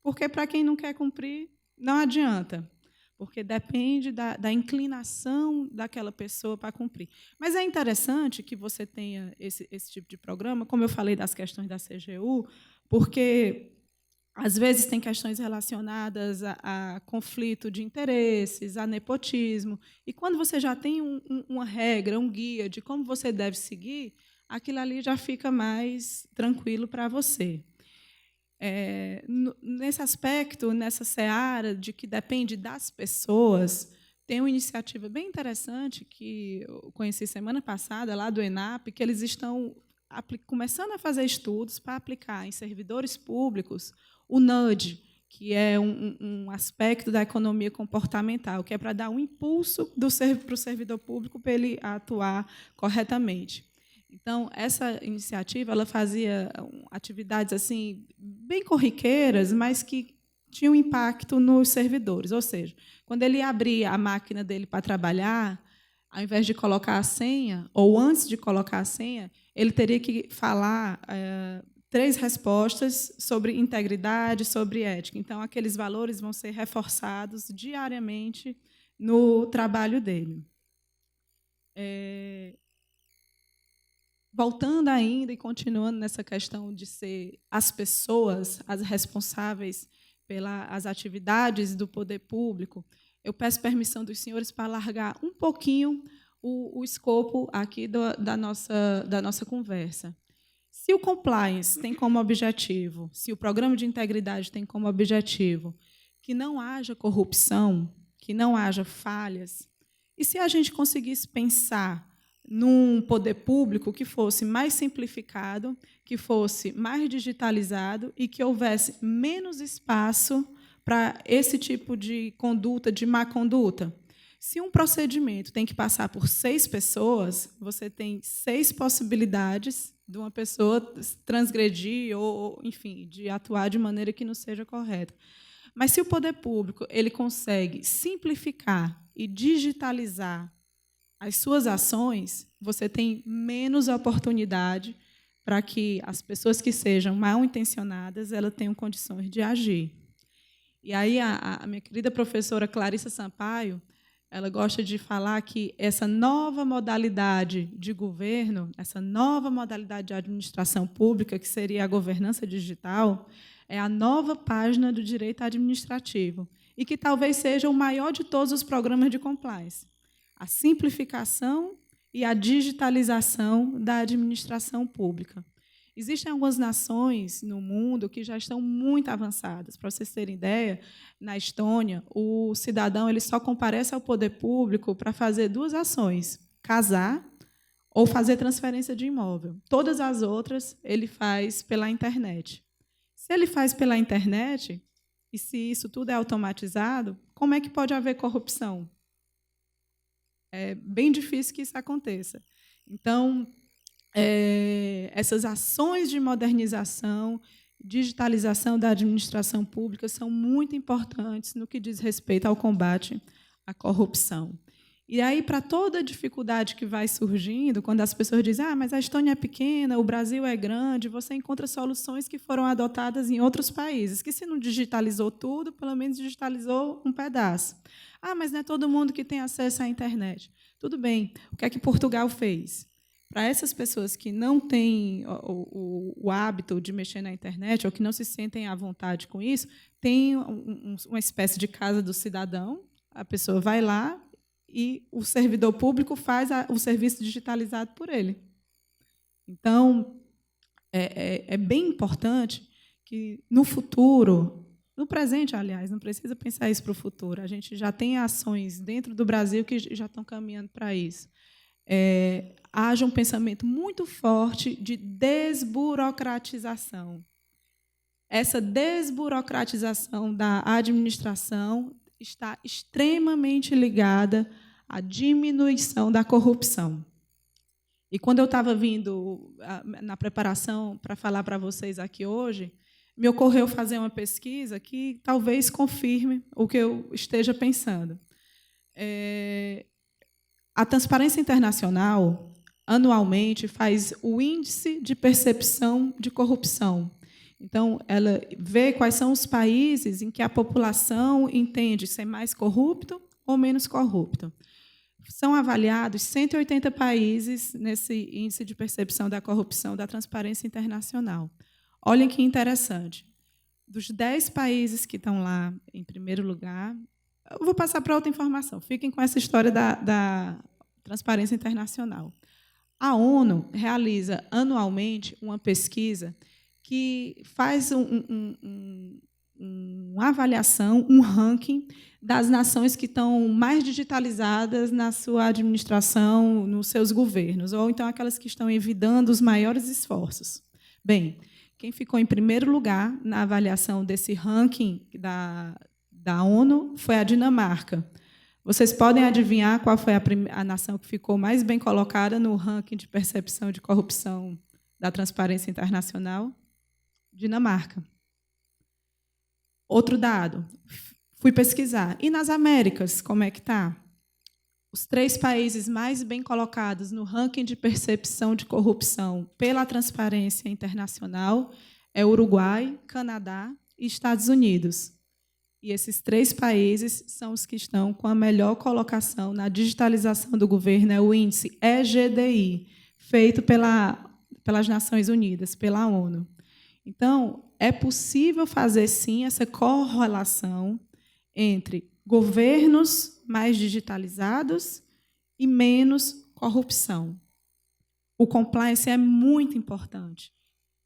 porque para quem não quer cumprir, não adianta, porque depende da inclinação daquela pessoa para cumprir. Mas é interessante que você tenha esse tipo de programa, como eu falei das questões da CGU, porque às vezes tem questões relacionadas a conflito de interesses, a nepotismo, e quando você já tem uma regra, um guia de como você deve seguir, aquilo ali já fica mais tranquilo para você. Nesse aspecto, nessa seara de que depende das pessoas, tem uma iniciativa bem interessante que eu conheci semana passada, lá do ENAP, que eles estão começando a fazer estudos para aplicar em servidores públicos o nudge, que é um aspecto da economia comportamental, que é para dar um impulso para o servidor público para ele atuar corretamente. Então, essa iniciativa ela fazia atividades assim bem corriqueiras, mas que tinham impacto nos servidores. Ou seja, quando ele abria a máquina dele para trabalhar, ao invés de colocar a senha, ou antes de colocar a senha, ele teria que falar 3 respostas sobre integridade, sobre ética. Então, aqueles valores vão ser reforçados diariamente no trabalho dele. Voltando ainda e continuando nessa questão de ser as pessoas as responsáveis pelas atividades do poder público, eu peço permissão dos senhores para alargar um pouquinho o escopo aqui da nossa conversa. Se o compliance tem como objetivo, se o programa de integridade tem como objetivo que não haja corrupção, que não haja falhas, e se a gente conseguisse pensar num poder público que fosse mais simplificado, que fosse mais digitalizado e que houvesse menos espaço para esse tipo de conduta, de má conduta. Se um procedimento tem que passar por 6 pessoas, você tem 6 possibilidades de uma pessoa transgredir ou, enfim, de atuar de maneira que não seja correta. Mas se o poder público ele consegue simplificar e digitalizar as suas ações, você tem menos oportunidade para que as pessoas que sejam mal intencionadas elas tenham condições de agir. E aí a minha querida professora Clarissa Sampaio, ela gosta de falar que essa nova modalidade de governo, essa nova modalidade de administração pública, que seria a governança digital, é a nova página do direito administrativo e que talvez seja o maior de todos os programas de compliance. A simplificação e a digitalização da administração pública. Existem algumas nações no mundo que já estão muito avançadas. Para vocês terem ideia, na Estônia, o cidadão ele só comparece ao poder público para fazer 2 ações: casar ou fazer transferência de imóvel. Todas as outras ele faz pela internet. Se ele faz pela internet, e se isso tudo é automatizado, como é que pode haver corrupção? É bem difícil que isso aconteça. Então, essas ações de modernização, digitalização da administração pública são muito importantes no que diz respeito ao combate à corrupção. E aí, para toda a dificuldade que vai surgindo, quando as pessoas dizem mas a Estônia é pequena, o Brasil é grande, você encontra soluções que foram adotadas em outros países, que se não digitalizou tudo, pelo menos digitalizou um pedaço. Mas não é todo mundo que tem acesso à internet. Tudo bem. O que é que Portugal fez? Para essas pessoas que não têm o hábito de mexer na internet ou que não se sentem à vontade com isso, tem uma espécie de casa do cidadão, a pessoa vai lá e o servidor público faz o serviço digitalizado por ele. Então, é bem importante que, no futuro, no presente, aliás, não precisa pensar isso para o futuro, a gente já tem ações dentro do Brasil que já estão caminhando para isso. Haja um pensamento muito forte de desburocratização. Essa desburocratização da administração está extremamente ligada à diminuição da corrupção. E quando eu estava vindo na preparação para falar para vocês aqui hoje, me ocorreu fazer uma pesquisa que talvez confirme o que eu esteja pensando. A Transparência Internacional, anualmente, faz o Índice de Percepção de Corrupção. Então, ela vê quais são os países em que a população entende ser mais corrupto ou menos corrupto. São avaliados 180 países nesse Índice de Percepção da Corrupção da Transparência Internacional. Olhem que interessante. Dos 10 países que estão lá em primeiro lugar, eu vou passar para outra informação. Fiquem com essa história da Transparência Internacional. A ONU realiza anualmente uma pesquisa que faz uma avaliação, um ranking das nações que estão mais digitalizadas na sua administração, nos seus governos, ou então aquelas que estão evitando os maiores esforços. Bem, quem ficou em primeiro lugar na avaliação desse ranking da ONU foi a Dinamarca. Vocês podem adivinhar qual foi a nação que ficou mais bem colocada no ranking de percepção de corrupção da Transparência Internacional? Dinamarca. Outro dado, fui pesquisar. E nas Américas, como é que está? Os 3 países mais bem colocados no ranking de percepção de corrupção pela Transparência Internacional é Uruguai, Canadá e Estados Unidos. E esses 3 países são os que estão com a melhor colocação na digitalização do governo, é o índice EGDI, feito pelas Nações Unidas, pela ONU. Então, é possível fazer, sim, essa correlação entre governos mais digitalizados e menos corrupção. O compliance é muito importante,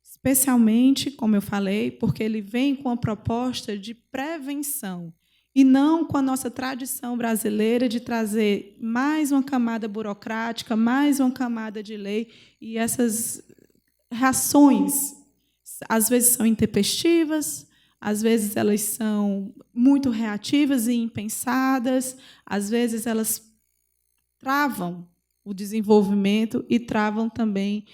especialmente, como eu falei, porque ele vem com a proposta de prevenção e não com a nossa tradição brasileira de trazer mais uma camada burocrática, mais uma camada de lei, e essas reações, às vezes, são intempestivas, às vezes elas são muito reativas e impensadas, às vezes elas travam o desenvolvimento e travam também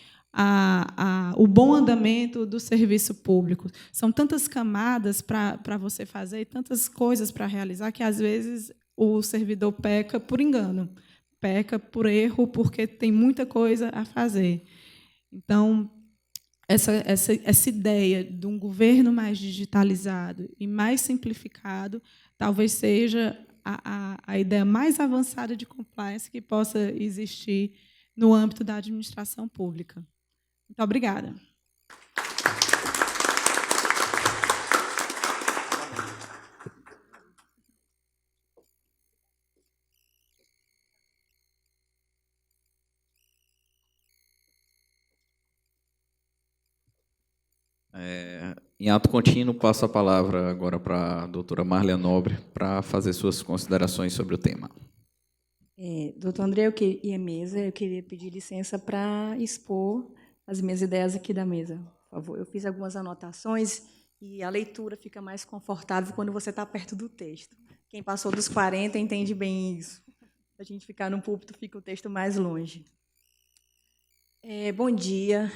o bom andamento do serviço público. São tantas camadas para você fazer, tantas coisas para realizar, que, às vezes, o servidor peca por engano, peca por erro, porque tem muita coisa a fazer. Então, essa ideia de um governo mais digitalizado e mais simplificado talvez seja a ideia mais avançada de compliance que possa existir no âmbito da administração pública. Muito obrigada. Em ato contínuo, passo a palavra agora para a doutora Marlia Nobre para fazer suas considerações sobre o tema. Doutor André e a mesa, eu queria pedir licença para expor as minhas ideias aqui da mesa, por favor. Eu fiz algumas anotações e a leitura fica mais confortável quando você está perto do texto. Quem passou dos 40 entende bem isso. Se a gente ficar no púlpito, fica o texto mais longe. Bom dia,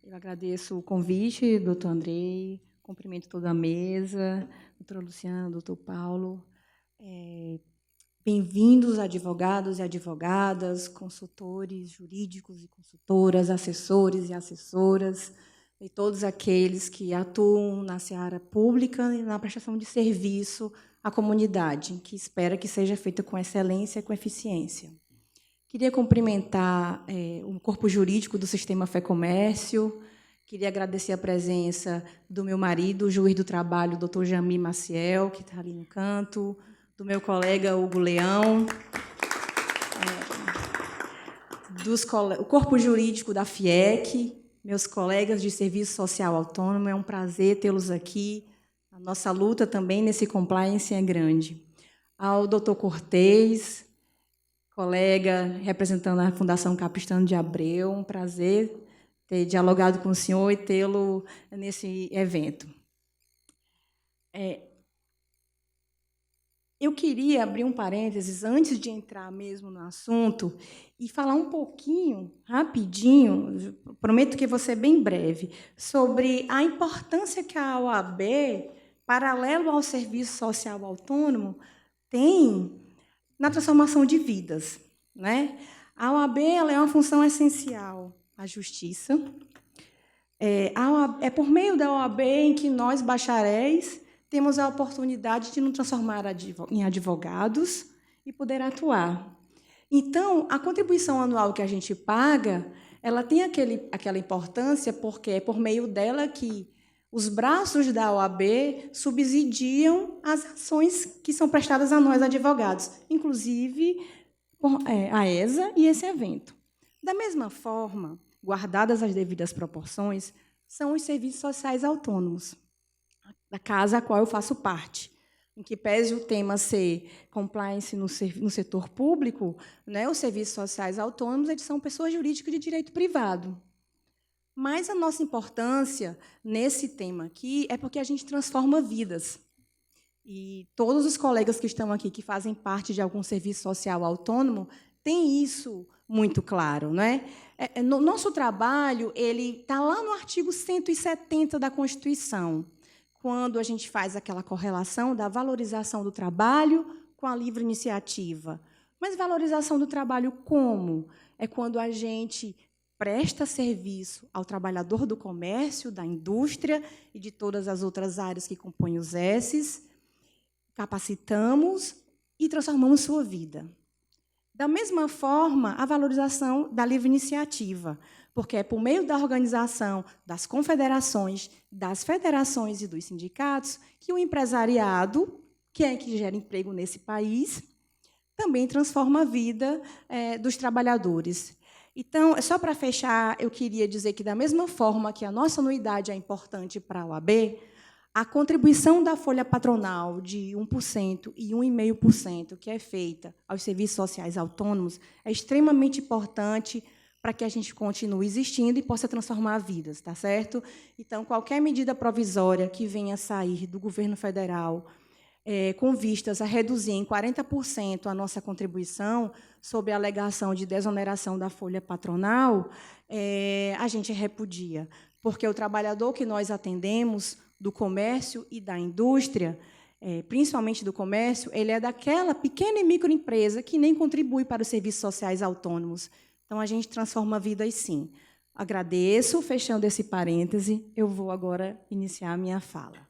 eu agradeço o convite, doutor Andrei, cumprimento toda a mesa, doutora Luciana, doutor Paulo. Bem-vindos, advogados e advogadas, consultores jurídicos e consultoras, assessores e assessoras, e todos aqueles que atuam na seara pública e na prestação de serviço à comunidade, que espera que seja feita com excelência e com eficiência. Queria cumprimentar o corpo jurídico do Sistema Fé Comércio, queria agradecer a presença do meu marido, o juiz do trabalho, o doutor Jami Maciel, que está ali no canto, do meu colega Hugo Leão, o corpo jurídico da FIEC, meus colegas de Serviço Social Autônomo, é um prazer tê-los aqui. A nossa luta também nesse compliance é grande. Ao doutor Cortez, colega representando a Fundação Capistrano de Abreu, um prazer ter dialogado com o senhor e tê-lo nesse evento. Eu queria abrir um parênteses, antes de entrar mesmo no assunto, e falar um pouquinho, rapidinho, prometo que vou ser bem breve, sobre a importância que a OAB, paralelo ao Serviço Social Autônomo, tem na transformação de vidas. né? A OAB ela é uma função essencial à justiça. É por meio da OAB em que nós, bacharéis, temos a oportunidade de nos transformar em advogados e poder atuar. Então, a contribuição anual que a gente paga, ela tem aquela importância porque é por meio dela que os braços da OAB subsidiam as ações que são prestadas a nós, advogados, inclusive a ESA e esse evento. Da mesma forma, guardadas as devidas proporções, são os serviços sociais autônomos, da casa a qual eu faço parte. Em que pese o tema ser compliance no setor público, né, os serviços sociais autônomos eles são pessoas jurídicas de direito privado. Mas a nossa importância nesse tema aqui é porque a gente transforma vidas. E todos os colegas que estão aqui, que fazem parte de algum serviço social autônomo, têm isso muito claro, né? No nosso trabalho ele está lá no artigo 170 da Constituição, quando a gente faz aquela correlação da valorização do trabalho com a livre iniciativa. Mas valorização do trabalho como? É quando a gente presta serviço ao trabalhador do comércio, da indústria e de todas as outras áreas que compõem os S's, capacitamos e transformamos sua vida. Da mesma forma, a valorização da livre iniciativa, porque é por meio da organização das confederações, das federações e dos sindicatos que o empresariado, que é que gera emprego nesse país, também transforma a vida dos trabalhadores. Então, só para fechar, eu queria dizer que, da mesma forma que a nossa anuidade é importante para a OAB, a contribuição da folha patronal de 1% e 1,5%, que é feita aos serviços sociais autônomos, é extremamente importante para que a gente continue existindo e possa transformar vidas, tá certo? Então, qualquer medida provisória que venha a sair do governo federal com vistas a reduzir em 40% a nossa contribuição, sob a alegação de desoneração da folha patronal, a gente repudia, porque o trabalhador que nós atendemos, do comércio e da indústria, principalmente do comércio, ele é daquela pequena e microempresa que nem contribui para os serviços sociais autônomos. Então, a gente transforma vidas, sim. Agradeço, fechando esse parêntese, eu vou agora iniciar a minha fala.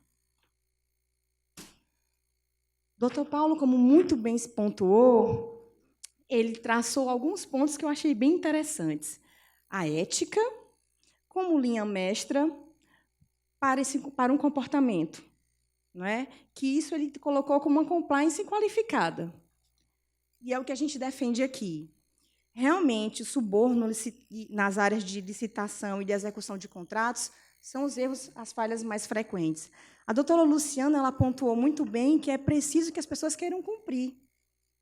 Dr. Paulo, como muito bem se pontuou, ele traçou alguns pontos que eu achei bem interessantes. A ética como linha mestra para um comportamento, não é? Que isso ele colocou como uma compliance qualificada. E é o que a gente defende aqui. Realmente, o suborno nas áreas de licitação e de execução de contratos são os erros, as falhas mais frequentes. A doutora Luciana ela pontuou muito bem que é preciso que as pessoas queiram cumprir.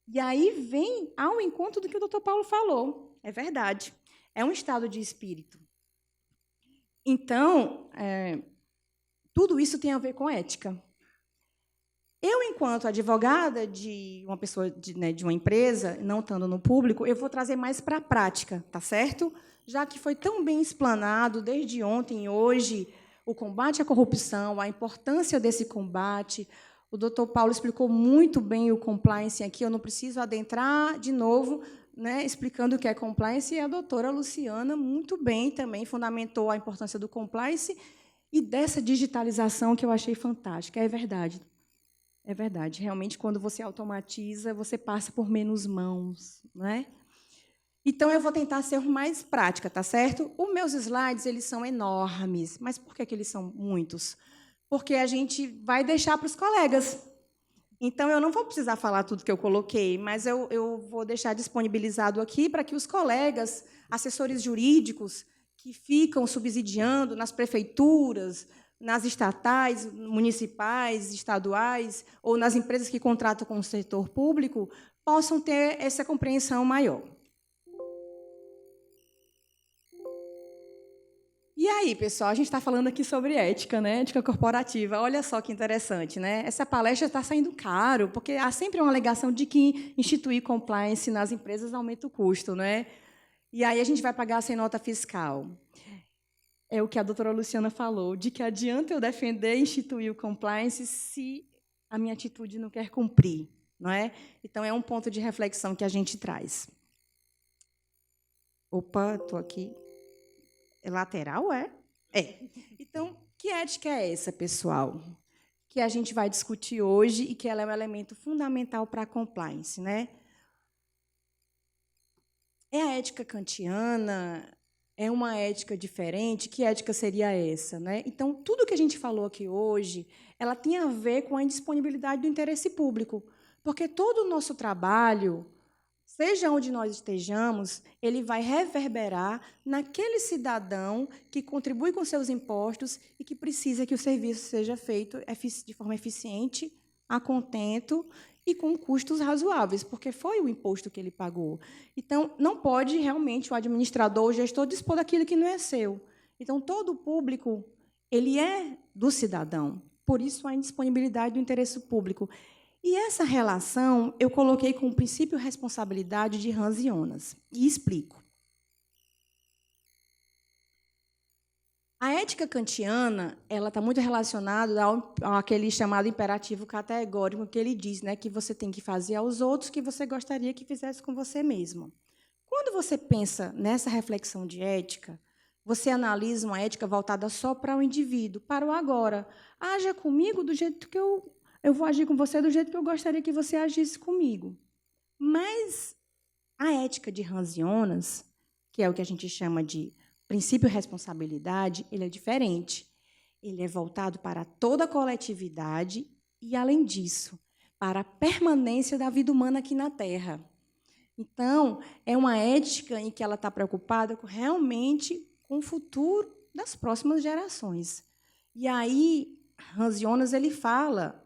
E aí vem ao encontro do que o doutor Paulo falou. É verdade. É um estado de espírito. Então, tudo isso tem a ver com ética. Eu, enquanto advogada de uma pessoa, de uma empresa, não estando no público, eu vou trazer mais para a prática, tá certo? Já que foi tão bem explanado desde ontem e hoje o combate à corrupção, a importância desse combate. O doutor Paulo explicou muito bem o compliance aqui, eu não preciso adentrar de novo, né, explicando o que é compliance, e a doutora Luciana, muito bem, também fundamentou a importância do compliance e dessa digitalização que eu achei fantástica. É verdade. É verdade. Realmente, quando você automatiza, você passa por menos mãos, não é? Então, eu vou tentar ser mais prática, tá certo? Os meus slides eles são enormes. Mas por que eles são muitos? Porque a gente vai deixar para os colegas. Então, eu não vou precisar falar tudo que eu coloquei, mas eu vou deixar disponibilizado aqui para que os colegas, assessores jurídicos, que ficam subsidiando nas prefeituras, nas estatais, municipais, estaduais, ou nas empresas que contratam com o setor público, possam ter essa compreensão maior. E aí, pessoal, a gente está falando aqui sobre ética, né? Ética corporativa. Olha só que interessante, né? Essa palestra está saindo caro, porque há sempre uma alegação de que instituir compliance nas empresas aumenta o custo, né? E aí a gente vai pagar sem nota fiscal. É o que a doutora Luciana falou, de que adianta eu defender e instituir o compliance se a minha atitude não quer cumprir, não é? Então, é um ponto de reflexão que a gente traz. Opa, estou aqui. É lateral, é? É. Então, que ética é essa, pessoal? Que a gente vai discutir hoje e que ela é um elemento fundamental para a compliance, né? É a ética kantiana? É uma ética diferente? Que ética seria essa, né? Então, tudo que a gente falou aqui hoje, ela tem a ver com a indisponibilidade do interesse público, porque todo o nosso trabalho, seja onde nós estejamos, ele vai reverberar naquele cidadão que contribui com seus impostos e que precisa que o serviço seja feito de forma eficiente, a contento e com custos razoáveis, porque foi o imposto que ele pagou. Então, não pode realmente o administrador, o gestor, dispor daquilo que não é seu. Então, todo o público ele é do cidadão. Por isso, a indisponibilidade do interesse público. E essa relação eu coloquei com o princípio responsabilidade de Hans Jonas. E explico. A ética kantiana ela está muito relacionada àquele chamado imperativo categórico que ele diz, né, que você tem que fazer aos outros que você gostaria que fizesse com você mesmo. Quando você pensa nessa reflexão de ética, você analisa uma ética voltada só para o indivíduo, para o agora. Haja comigo do jeito que eu vou agir com você do jeito que eu gostaria que você agisse comigo. Mas a ética de Hans Jonas, que é o que a gente chama de princípio responsabilidade, ele é diferente. Ele é voltado para toda a coletividade e, além disso, para a permanência da vida humana aqui na Terra. Então, é uma ética em que ela está preocupada realmente com o futuro das próximas gerações. E aí, Hans Jonas ele fala,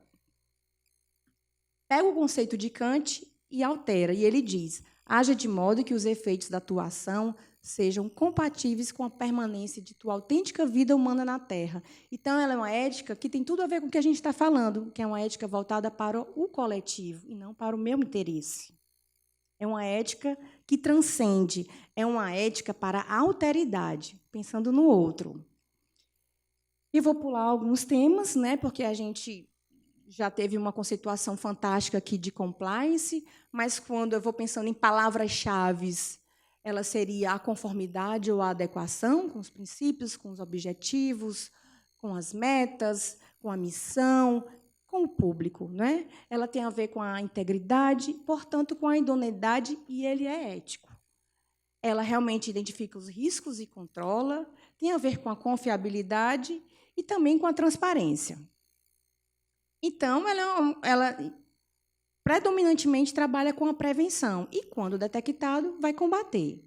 pega o conceito de Kant e altera, e ele diz, haja de modo que os efeitos da tua ação sejam compatíveis com a permanência de tua autêntica vida humana na Terra. Então, ela é uma ética que tem tudo a ver com o que a gente está falando, que é uma ética voltada para o coletivo e não para o meu interesse. É uma ética que transcende, é uma ética para a alteridade, pensando no outro. E vou pular alguns temas, né, porque a gente já teve uma conceituação fantástica aqui de compliance, mas quando eu vou pensando em palavras-chave, ela seria a conformidade ou a adequação com os princípios, com os objetivos, com as metas, com a missão, com o público, né? Ela tem a ver com a integridade, portanto, com a idoneidade, e ele é ético. Ela realmente identifica os riscos e controla, tem a ver com a confiabilidade e também com a transparência. Então, ela predominantemente trabalha com a prevenção e, quando detectado, vai combater.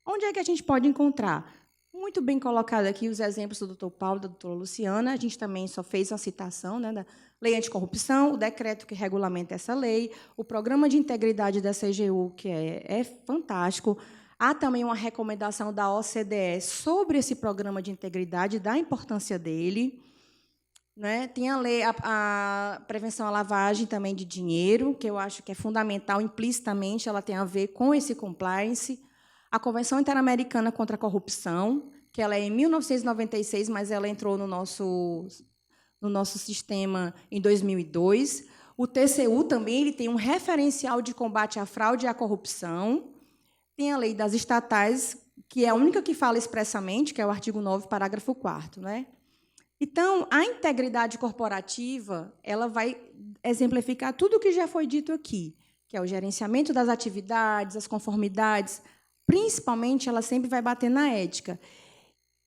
Onde é que a gente pode encontrar? Muito bem colocado aqui os exemplos do Dr. Paulo e da doutora Luciana. A gente também só fez uma citação, né, da Lei Anticorrupção, o decreto que regulamenta essa lei, o Programa de Integridade da CGU, que é fantástico. Há também uma recomendação da OCDE sobre esse Programa de Integridade, da importância dele. Né? Tem a lei, a prevenção à lavagem também de dinheiro, que eu acho que é fundamental, implicitamente, ela tem a ver com esse compliance. A Convenção Interamericana contra a Corrupção, que ela é em 1996, mas ela entrou no nosso sistema em 2002. O TCU também ele tem um referencial de combate à fraude e à corrupção. Tem a lei das estatais, que é a única que fala expressamente, que é o artigo 9, parágrafo 4º, né? Então, a integridade corporativa ela vai exemplificar tudo o que já foi dito aqui, que é o gerenciamento das atividades, as conformidades, principalmente, ela sempre vai bater na ética.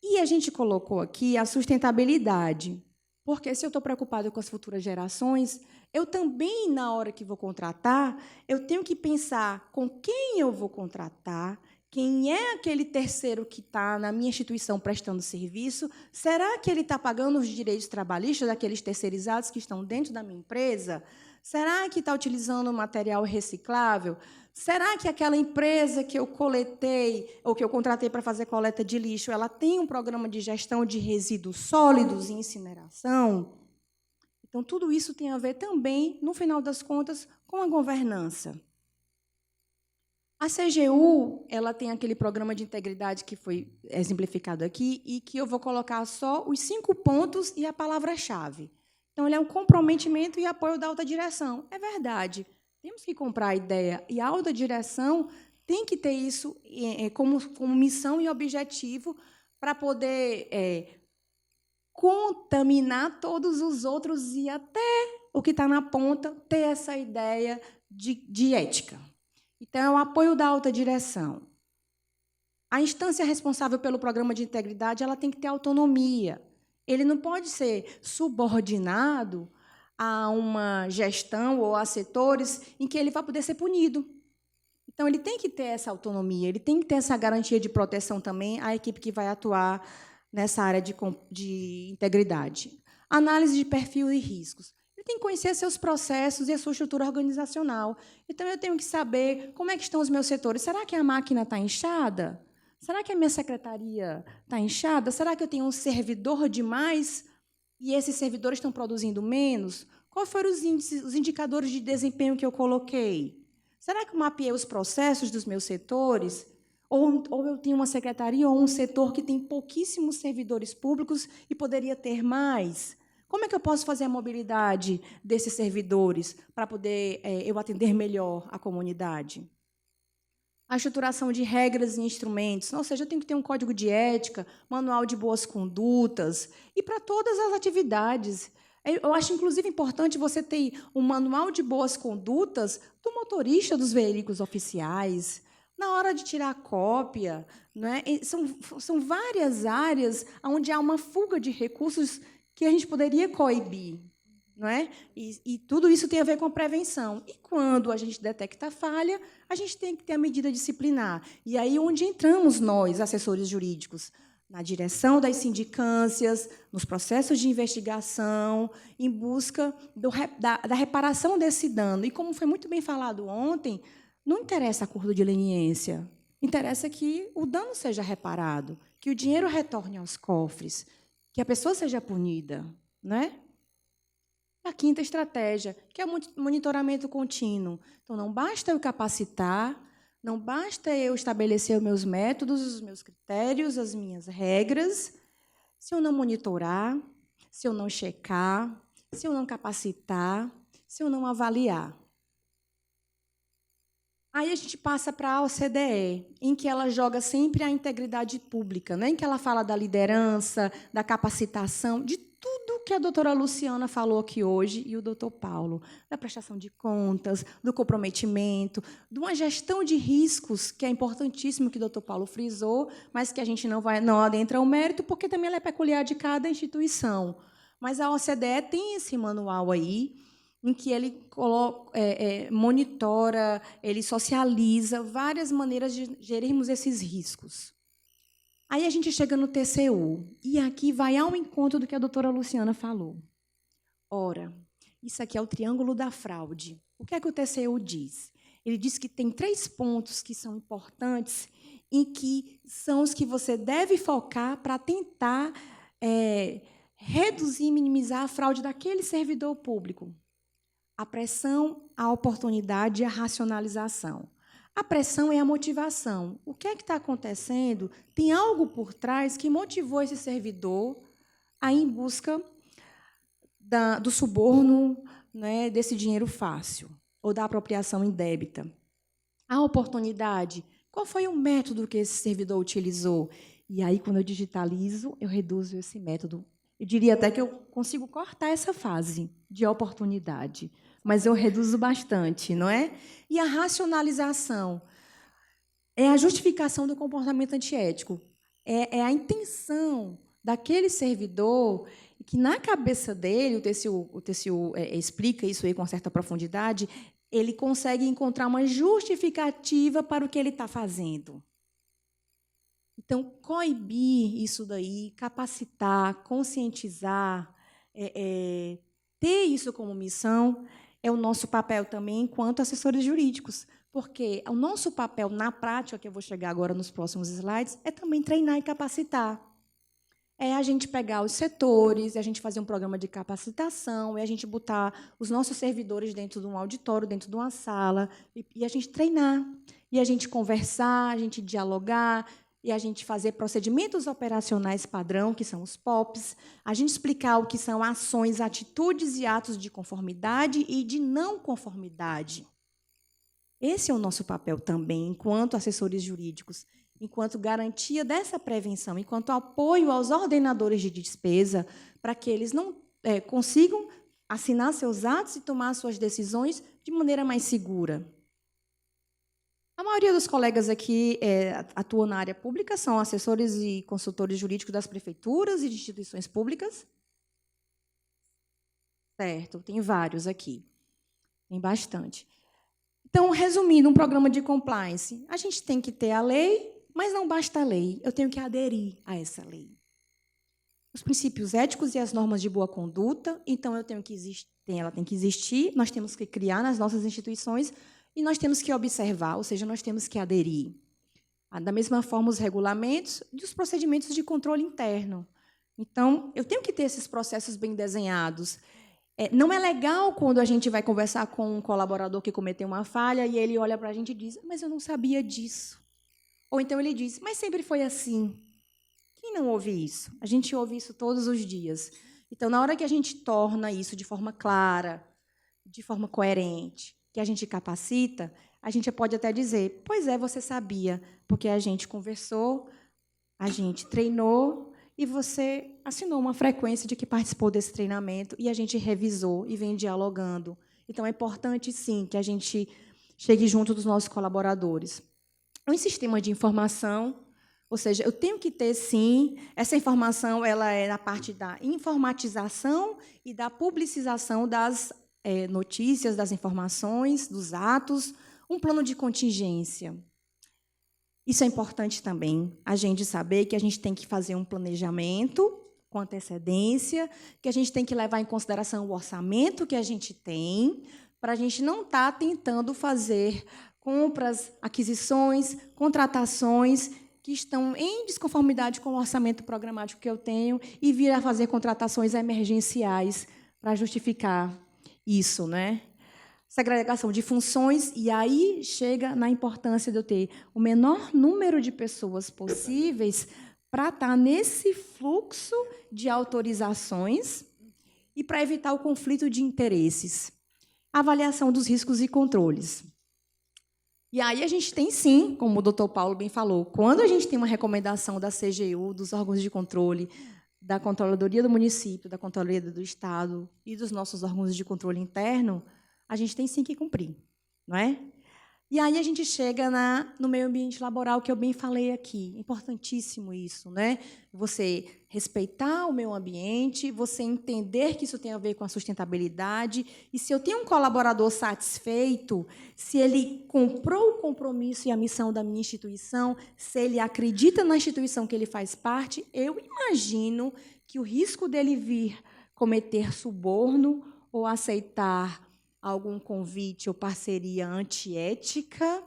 E a gente colocou aqui a sustentabilidade, porque se eu estou preocupada com as futuras gerações, eu também, na hora que vou contratar, eu tenho que pensar com quem eu vou contratar, quem é aquele terceiro que está na minha instituição prestando serviço? Será que ele está pagando os direitos trabalhistas daqueles terceirizados que estão dentro da minha empresa? Será que está utilizando material reciclável? Será que aquela empresa que eu coletei ou que eu contratei para fazer coleta de lixo, ela tem um programa de gestão de resíduos sólidos e incineração? Então, tudo isso tem a ver também, no final das contas, com a governança. A CGU ela tem aquele programa de integridade que foi exemplificado aqui e que eu vou colocar só os 5 pontos e a palavra-chave. Então, ele é um comprometimento e apoio da alta direção. É verdade, temos que comprar a ideia. E a alta direção tem que ter isso como missão e objetivo para poder contaminar todos os outros e até o que está na ponta ter essa ideia de ética. Então, é o apoio da alta direção. A instância responsável pelo programa de integridade ela tem que ter autonomia. Ele não pode ser subordinado a uma gestão ou a setores em que ele vai poder ser punido. Então, ele tem que ter essa autonomia, ele tem que ter essa garantia de proteção também à equipe que vai atuar nessa área de integridade. Análise de perfil e riscos. Ele tem que conhecer seus processos e a sua estrutura organizacional. Então, eu tenho que saber como é que estão os meus setores. Será que a máquina está inchada? Será que a minha secretaria está inchada? Será que eu tenho um servidor demais e esses servidores estão produzindo menos? Quais foram os índices, os indicadores de desempenho que eu coloquei? Será que eu mapeei os processos dos meus setores? Ou eu tenho uma secretaria ou um setor que tem pouquíssimos servidores públicos e poderia ter mais? Como é que eu posso fazer a mobilidade desses servidores para poder eu atender melhor a comunidade? A estruturação de regras e instrumentos, ou seja, eu tenho que ter um código de ética, manual de boas condutas, e para todas as atividades. Eu acho, inclusive, importante você ter um manual de boas condutas do motorista dos veículos oficiais, na hora de tirar cópia. Né? São várias áreas onde há uma fuga de recursos que a gente poderia coibir. Não é? E tudo isso tem a ver com a prevenção. E quando a gente detecta falha, a gente tem que ter a medida disciplinar. E aí onde entramos nós, assessores jurídicos, na direção das sindicâncias, nos processos de investigação, em busca da reparação desse dano. E como foi muito bem falado ontem, não interessa acordo de leniência, interessa que o dano seja reparado, que o dinheiro retorne aos cofres, que a pessoa seja punida, né? A quinta estratégia, que é o monitoramento contínuo. Então, não basta eu capacitar, não basta eu estabelecer os meus métodos, os meus critérios, as minhas regras, se eu não monitorar, se eu não checar, se eu não capacitar, se eu não avaliar. Aí a gente passa para a OCDE, em que ela joga sempre a integridade pública, né? Em que ela fala da liderança, da capacitação, de tudo que a doutora Luciana falou aqui hoje e o doutor Paulo, da prestação de contas, do comprometimento, de uma gestão de riscos, que é importantíssimo, que o doutor Paulo frisou, mas que a gente não adentra o mérito, porque também ela é peculiar de cada instituição. Mas a OCDE tem esse manual aí, em que ele monitora, ele socializa várias maneiras de gerirmos esses riscos. Aí a gente chega no TCU, e aqui vai ao encontro do que a doutora Luciana falou. Ora, isso aqui é o triângulo da fraude. O que é que o TCU diz? Ele diz que tem 3 pontos que são importantes e que são os que você deve focar para tentar reduzir e minimizar a fraude daquele servidor público. A pressão, a oportunidade e a racionalização. A pressão é a motivação. O que é que está acontecendo? Tem algo por trás que motivou esse servidor a ir em busca do suborno, né, desse dinheiro fácil, ou da apropriação indébita. A oportunidade. Qual foi o método que esse servidor utilizou? E aí, quando eu digitalizo, eu reduzo esse método. Eu diria até que eu consigo cortar essa fase de oportunidade, mas eu reduzo bastante, não é? E a racionalização é a justificação do comportamento antiético. É a intenção daquele servidor que, na cabeça dele, o TCU explica isso aí com certa profundidade, ele consegue encontrar uma justificativa para o que ele está fazendo. Então, coibir isso daí, capacitar, conscientizar, ter isso como missão, é o nosso papel também enquanto assessores jurídicos, porque o nosso papel na prática, que eu vou chegar agora nos próximos slides, é também treinar e capacitar. É a gente pegar os setores, é a gente fazer um programa de capacitação, é a gente botar os nossos servidores dentro de um auditório, dentro de uma sala, e a gente treinar, e a gente conversar, a gente dialogar, e a gente fazer procedimentos operacionais padrão, que são os POPs, a gente explicar o que são ações, atitudes e atos de conformidade e de não conformidade. Esse é o nosso papel também, enquanto assessores jurídicos, enquanto garantia dessa prevenção, enquanto apoio aos ordenadores de despesa, para que eles não consigam assinar seus atos e tomar suas decisões de maneira mais segura. A maioria dos colegas aqui atuam na área pública, são assessores e consultores jurídicos das prefeituras e de instituições públicas? Certo, tem vários aqui. Tem bastante. Então, resumindo, um programa de compliance, a gente tem que ter a lei, mas não basta a lei, eu tenho que aderir a essa lei. Os princípios éticos e as normas de boa conduta, então ela tem que existir, nós temos que criar nas nossas instituições e nós temos que observar, ou seja, nós temos que aderir. Da mesma forma, os regulamentos e os procedimentos de controle interno. Então, eu tenho que ter esses processos bem desenhados. Não é legal quando a gente vai conversar com um colaborador que cometeu uma falha e ele olha para a gente e diz, mas eu não sabia disso. Ou então ele diz, mas sempre foi assim. Quem não ouve isso? A gente ouve isso todos os dias. Então, na hora que a gente torna isso de forma clara, de forma coerente, que a gente capacita, a gente pode até dizer, pois é, você sabia, porque a gente conversou, a gente treinou, e você assinou uma frequência de que participou desse treinamento, e a gente revisou e vem dialogando. Então, é importante, sim, que a gente chegue junto dos nossos colaboradores. Um sistema de informação, ou seja, eu tenho que ter, sim, essa informação ela é na parte da informatização e da publicização das notícias, das informações, dos atos, um plano de contingência. Isso é importante também, a gente saber que a gente tem que fazer um planejamento com antecedência, que a gente tem que levar em consideração o orçamento que a gente tem, para a gente não estar tentando fazer compras, aquisições, contratações que estão em desconformidade com o orçamento programático que eu tenho e vir a fazer contratações emergenciais para justificar isso, né? Segregação de funções, e aí chega na importância de eu ter o menor número de pessoas possíveis para estar nesse fluxo de autorizações e para evitar o conflito de interesses. Avaliação dos riscos e controles. E aí a gente tem, sim, como o doutor Paulo bem falou, quando a gente tem uma recomendação da CGU, dos órgãos de controle, da Controladoria do Município, da Controladoria do Estado e dos nossos órgãos de controle interno, a gente tem, sim, que cumprir, não é? E aí a gente chega no meio ambiente laboral, que eu bem falei aqui. Importantíssimo isso, né? Você respeitar o meio ambiente, você entender que isso tem a ver com a sustentabilidade, e se eu tenho um colaborador satisfeito, se ele comprou o compromisso e a missão da minha instituição, se ele acredita na instituição que ele faz parte, eu imagino que o risco dele vir cometer suborno ou aceitar algum convite ou parceria antiética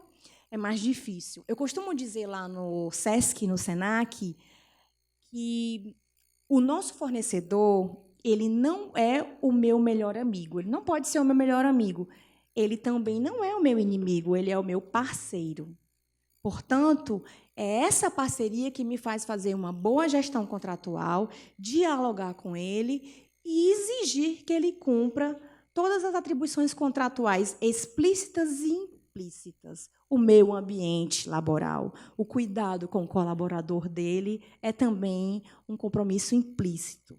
é mais difícil. Eu costumo dizer lá no SESC, no SENAC, que o nosso fornecedor ele não é o meu melhor amigo, ele não pode ser o meu melhor amigo, ele também não é o meu inimigo, ele é o meu parceiro. Portanto, é essa parceria que me faz fazer uma boa gestão contratual, dialogar com ele e exigir que ele cumpra todas as atribuições contratuais explícitas e implícitas. O meio ambiente laboral, o cuidado com o colaborador dele é também um compromisso implícito.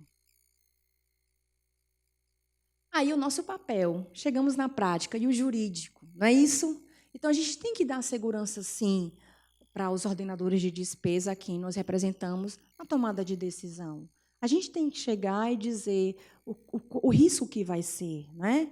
Aí o nosso papel, chegamos na prática, e o jurídico, não é isso? Então, a gente tem que dar segurança, sim, para os ordenadores de despesa a quem nós representamos na tomada de decisão. A gente tem que chegar e dizer o risco que vai ser, né?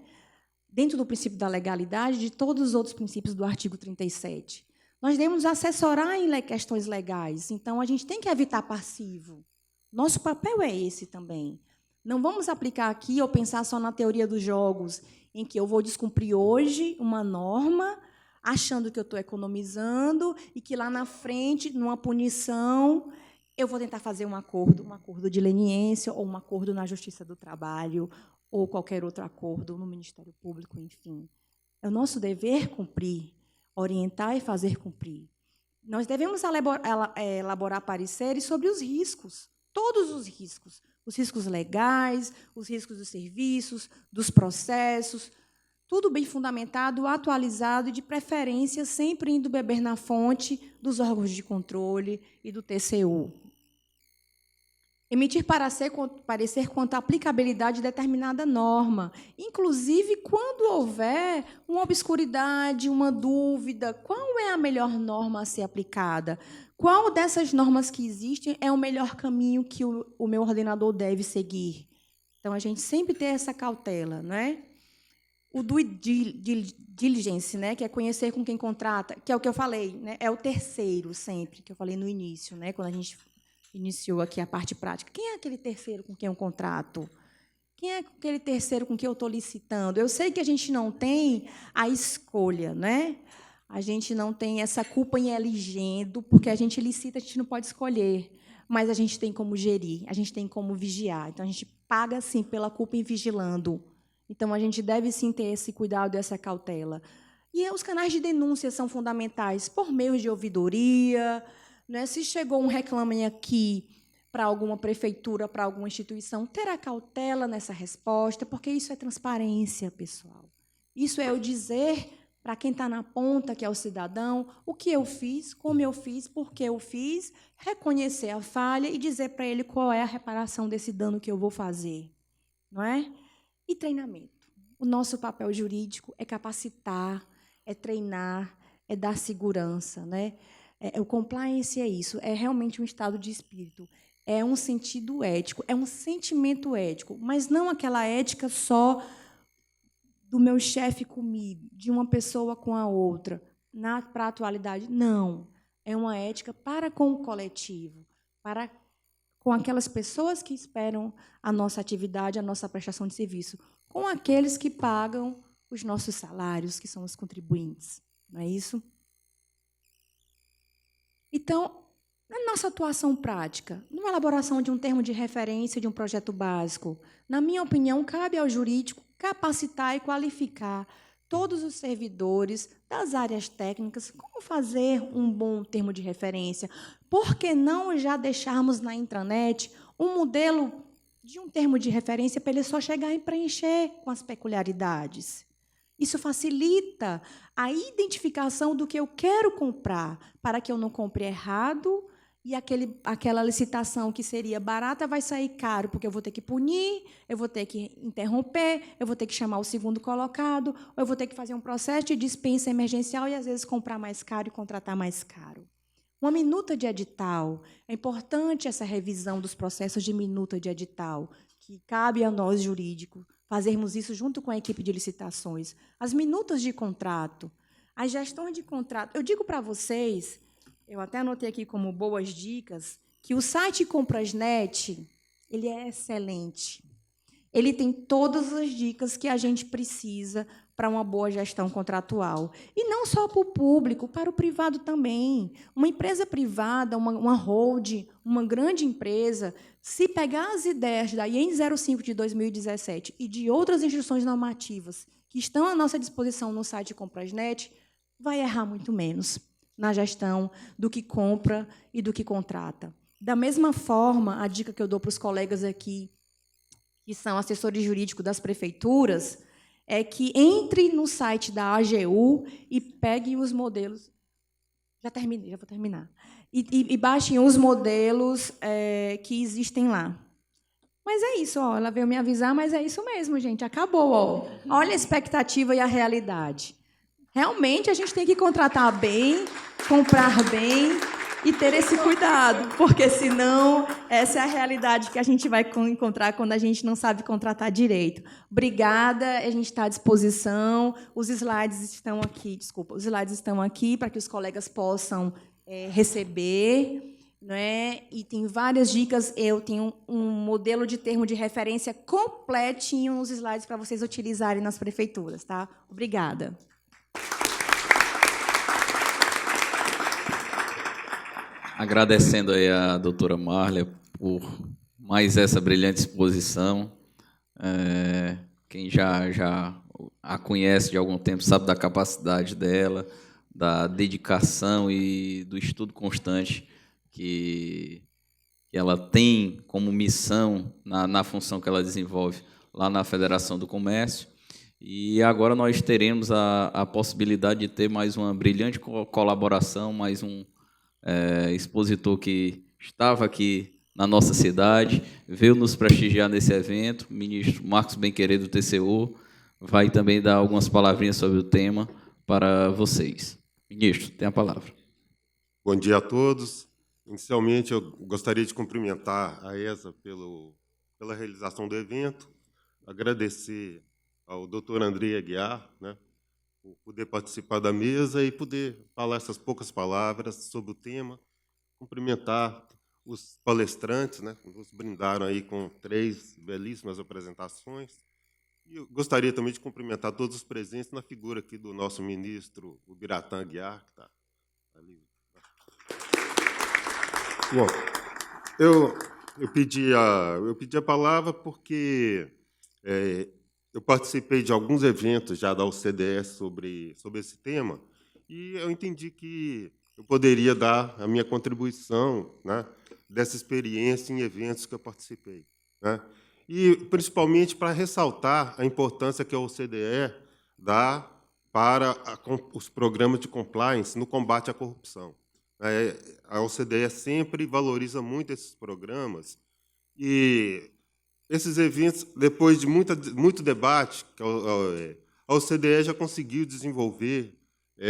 Dentro do princípio da legalidade, de todos os outros princípios do artigo 37. Nós devemos assessorar em questões legais, então a gente tem que evitar passivo. Nosso papel é esse também. Não vamos aplicar aqui ou pensar só na teoria dos jogos, em que eu vou descumprir hoje uma norma, achando que eu estou economizando, e que lá na frente, numa punição, eu vou tentar fazer um acordo de leniência, ou um acordo na Justiça do Trabalho, ou qualquer outro acordo no Ministério Público, enfim. É o nosso dever cumprir, orientar e fazer cumprir. Nós devemos elaborar pareceres sobre os riscos, todos os riscos legais, os riscos dos serviços, dos processos, tudo bem fundamentado, atualizado e, de preferência, sempre indo beber na fonte dos órgãos de controle e do TCU. Emitir parecer quanto à aplicabilidade de determinada norma, inclusive quando houver uma obscuridade, uma dúvida, qual é a melhor norma a ser aplicada? Qual dessas normas que existem é o melhor caminho que o meu ordenador deve seguir? Então, a gente sempre tem essa cautela, não é? O due diligence, né, que é conhecer com quem contrata, que é o que eu falei, né, é o terceiro sempre, que eu falei no início, né, quando a gente iniciou aqui a parte prática. Quem é aquele terceiro com quem eu contrato? Quem é aquele terceiro com quem eu estou licitando? Eu sei que a gente não tem a escolha, né? A gente não tem essa culpa em elegendo, porque a gente licita, a gente não pode escolher, mas a gente tem como gerir, a gente tem como vigiar. Então, a gente paga, sim, pela culpa em vigilando. Então, a gente deve, sim, ter esse cuidado, essa cautela. E os canais de denúncia são fundamentais, por meio de ouvidoria, né? Se chegou um reclame aqui para alguma prefeitura, para alguma instituição, terá cautela nessa resposta, porque isso é transparência, pessoal. Isso é eu dizer para quem está na ponta, que é o cidadão, o que eu fiz, como eu fiz, por que eu fiz, reconhecer a falha e dizer para ele qual é a reparação desse dano que eu vou fazer. Não é? E treinamento. O nosso papel jurídico é capacitar, é treinar, é dar segurança, né? O compliance é isso, é realmente um estado de espírito, é um sentido ético, é um sentimento ético, mas não aquela ética só do meu chefe comigo, de uma pessoa com a outra, para a atualidade. Não, é uma ética para com o coletivo, para com aquelas pessoas que esperam a nossa atividade, a nossa prestação de serviço, com aqueles que pagam os nossos salários, que são os contribuintes. Não é isso? Então, na nossa atuação prática, numa elaboração de um termo de referência de um projeto básico, na minha opinião, cabe ao jurídico capacitar e qualificar todos os servidores das áreas técnicas como fazer um bom termo de referência. Por que não já deixarmos na intranet um modelo de um termo de referência para ele só chegar e preencher com as peculiaridades? Isso facilita a identificação do que eu quero comprar, para que eu não compre errado e aquela licitação que seria barata vai sair caro, porque eu vou ter que punir, eu vou ter que interromper, eu vou ter que chamar o segundo colocado, ou eu vou ter que fazer um processo de dispensa emergencial e, às vezes, comprar mais caro e contratar mais caro. Uma minuta de edital. É importante essa revisão dos processos de minuta de edital, que cabe a nós, jurídicos, fazermos isso junto com a equipe de licitações. As minutas de contrato, as gestões de contrato. Eu digo para vocês, eu até anotei aqui como boas dicas, que o site Comprasnet ele é excelente. Ele tem todas as dicas que a gente precisa para uma boa gestão contratual. E não só para o público, para o privado também. Uma empresa privada, uma holding, uma grande empresa, se pegar as ideias da IN 05 de 2017 e de outras instruções normativas que estão à nossa disposição no site Comprasnet, vai errar muito menos na gestão do que compra e do que contrata. Da mesma forma, a dica que eu dou para os colegas aqui, que são assessores jurídicos das prefeituras, é que entre no site da AGU e peguem os modelos. Já vou terminar. E baixem os modelos que existem lá. Mas é isso, ó, ela veio me avisar, mas é isso mesmo, gente. Acabou. Ó. Olha a expectativa e a realidade. Realmente, a gente tem que contratar bem, comprar bem e ter esse cuidado, porque, senão, essa é a realidade que a gente vai encontrar quando a gente não sabe contratar direito. Obrigada, a gente está à disposição. Os slides estão aqui, os slides estão aqui para que os colegas possam receber. Não é? E tem várias dicas. Eu tenho um modelo de termo de referência completinho nos slides para vocês utilizarem nas prefeituras. Tá? Obrigada. Agradecendo aí a doutora Márlia por mais essa brilhante exposição. Quem já a conhece de algum tempo sabe da capacidade dela, da dedicação e do estudo constante que ela tem como missão na função que ela desenvolve lá na Federação do Comércio. E agora nós teremos a possibilidade de ter mais uma brilhante colaboração, mais um expositor que estava aqui na nossa cidade, veio nos prestigiar nesse evento, o ministro Marcos Benquerer, do TCU, vai também dar algumas palavrinhas sobre o tema para vocês. Ministro, tem a palavra. Bom dia a todos. Inicialmente, eu gostaria de cumprimentar a ESA pela realização do evento, agradecer ao doutor Andrei Aguiar, né, por poder participar da mesa e poder falar essas poucas palavras sobre o tema, cumprimentar os palestrantes, né, que nos brindaram aí com 3 belíssimas apresentações. E eu gostaria também de cumprimentar todos os presentes na figura aqui do nosso ministro, o Biratã Aguiar, que está ali. Bom, eu pedi a palavra porque eu participei de alguns eventos já da OCDE sobre esse tema e eu entendi que eu poderia dar a minha contribuição, né, dessa experiência em eventos que eu participei, né, e principalmente para ressaltar a importância que a OCDE dá para os programas de compliance no combate à corrupção. A OCDE sempre valoriza muito esses programas e esses eventos, depois de muito debate, a OCDE já conseguiu desenvolver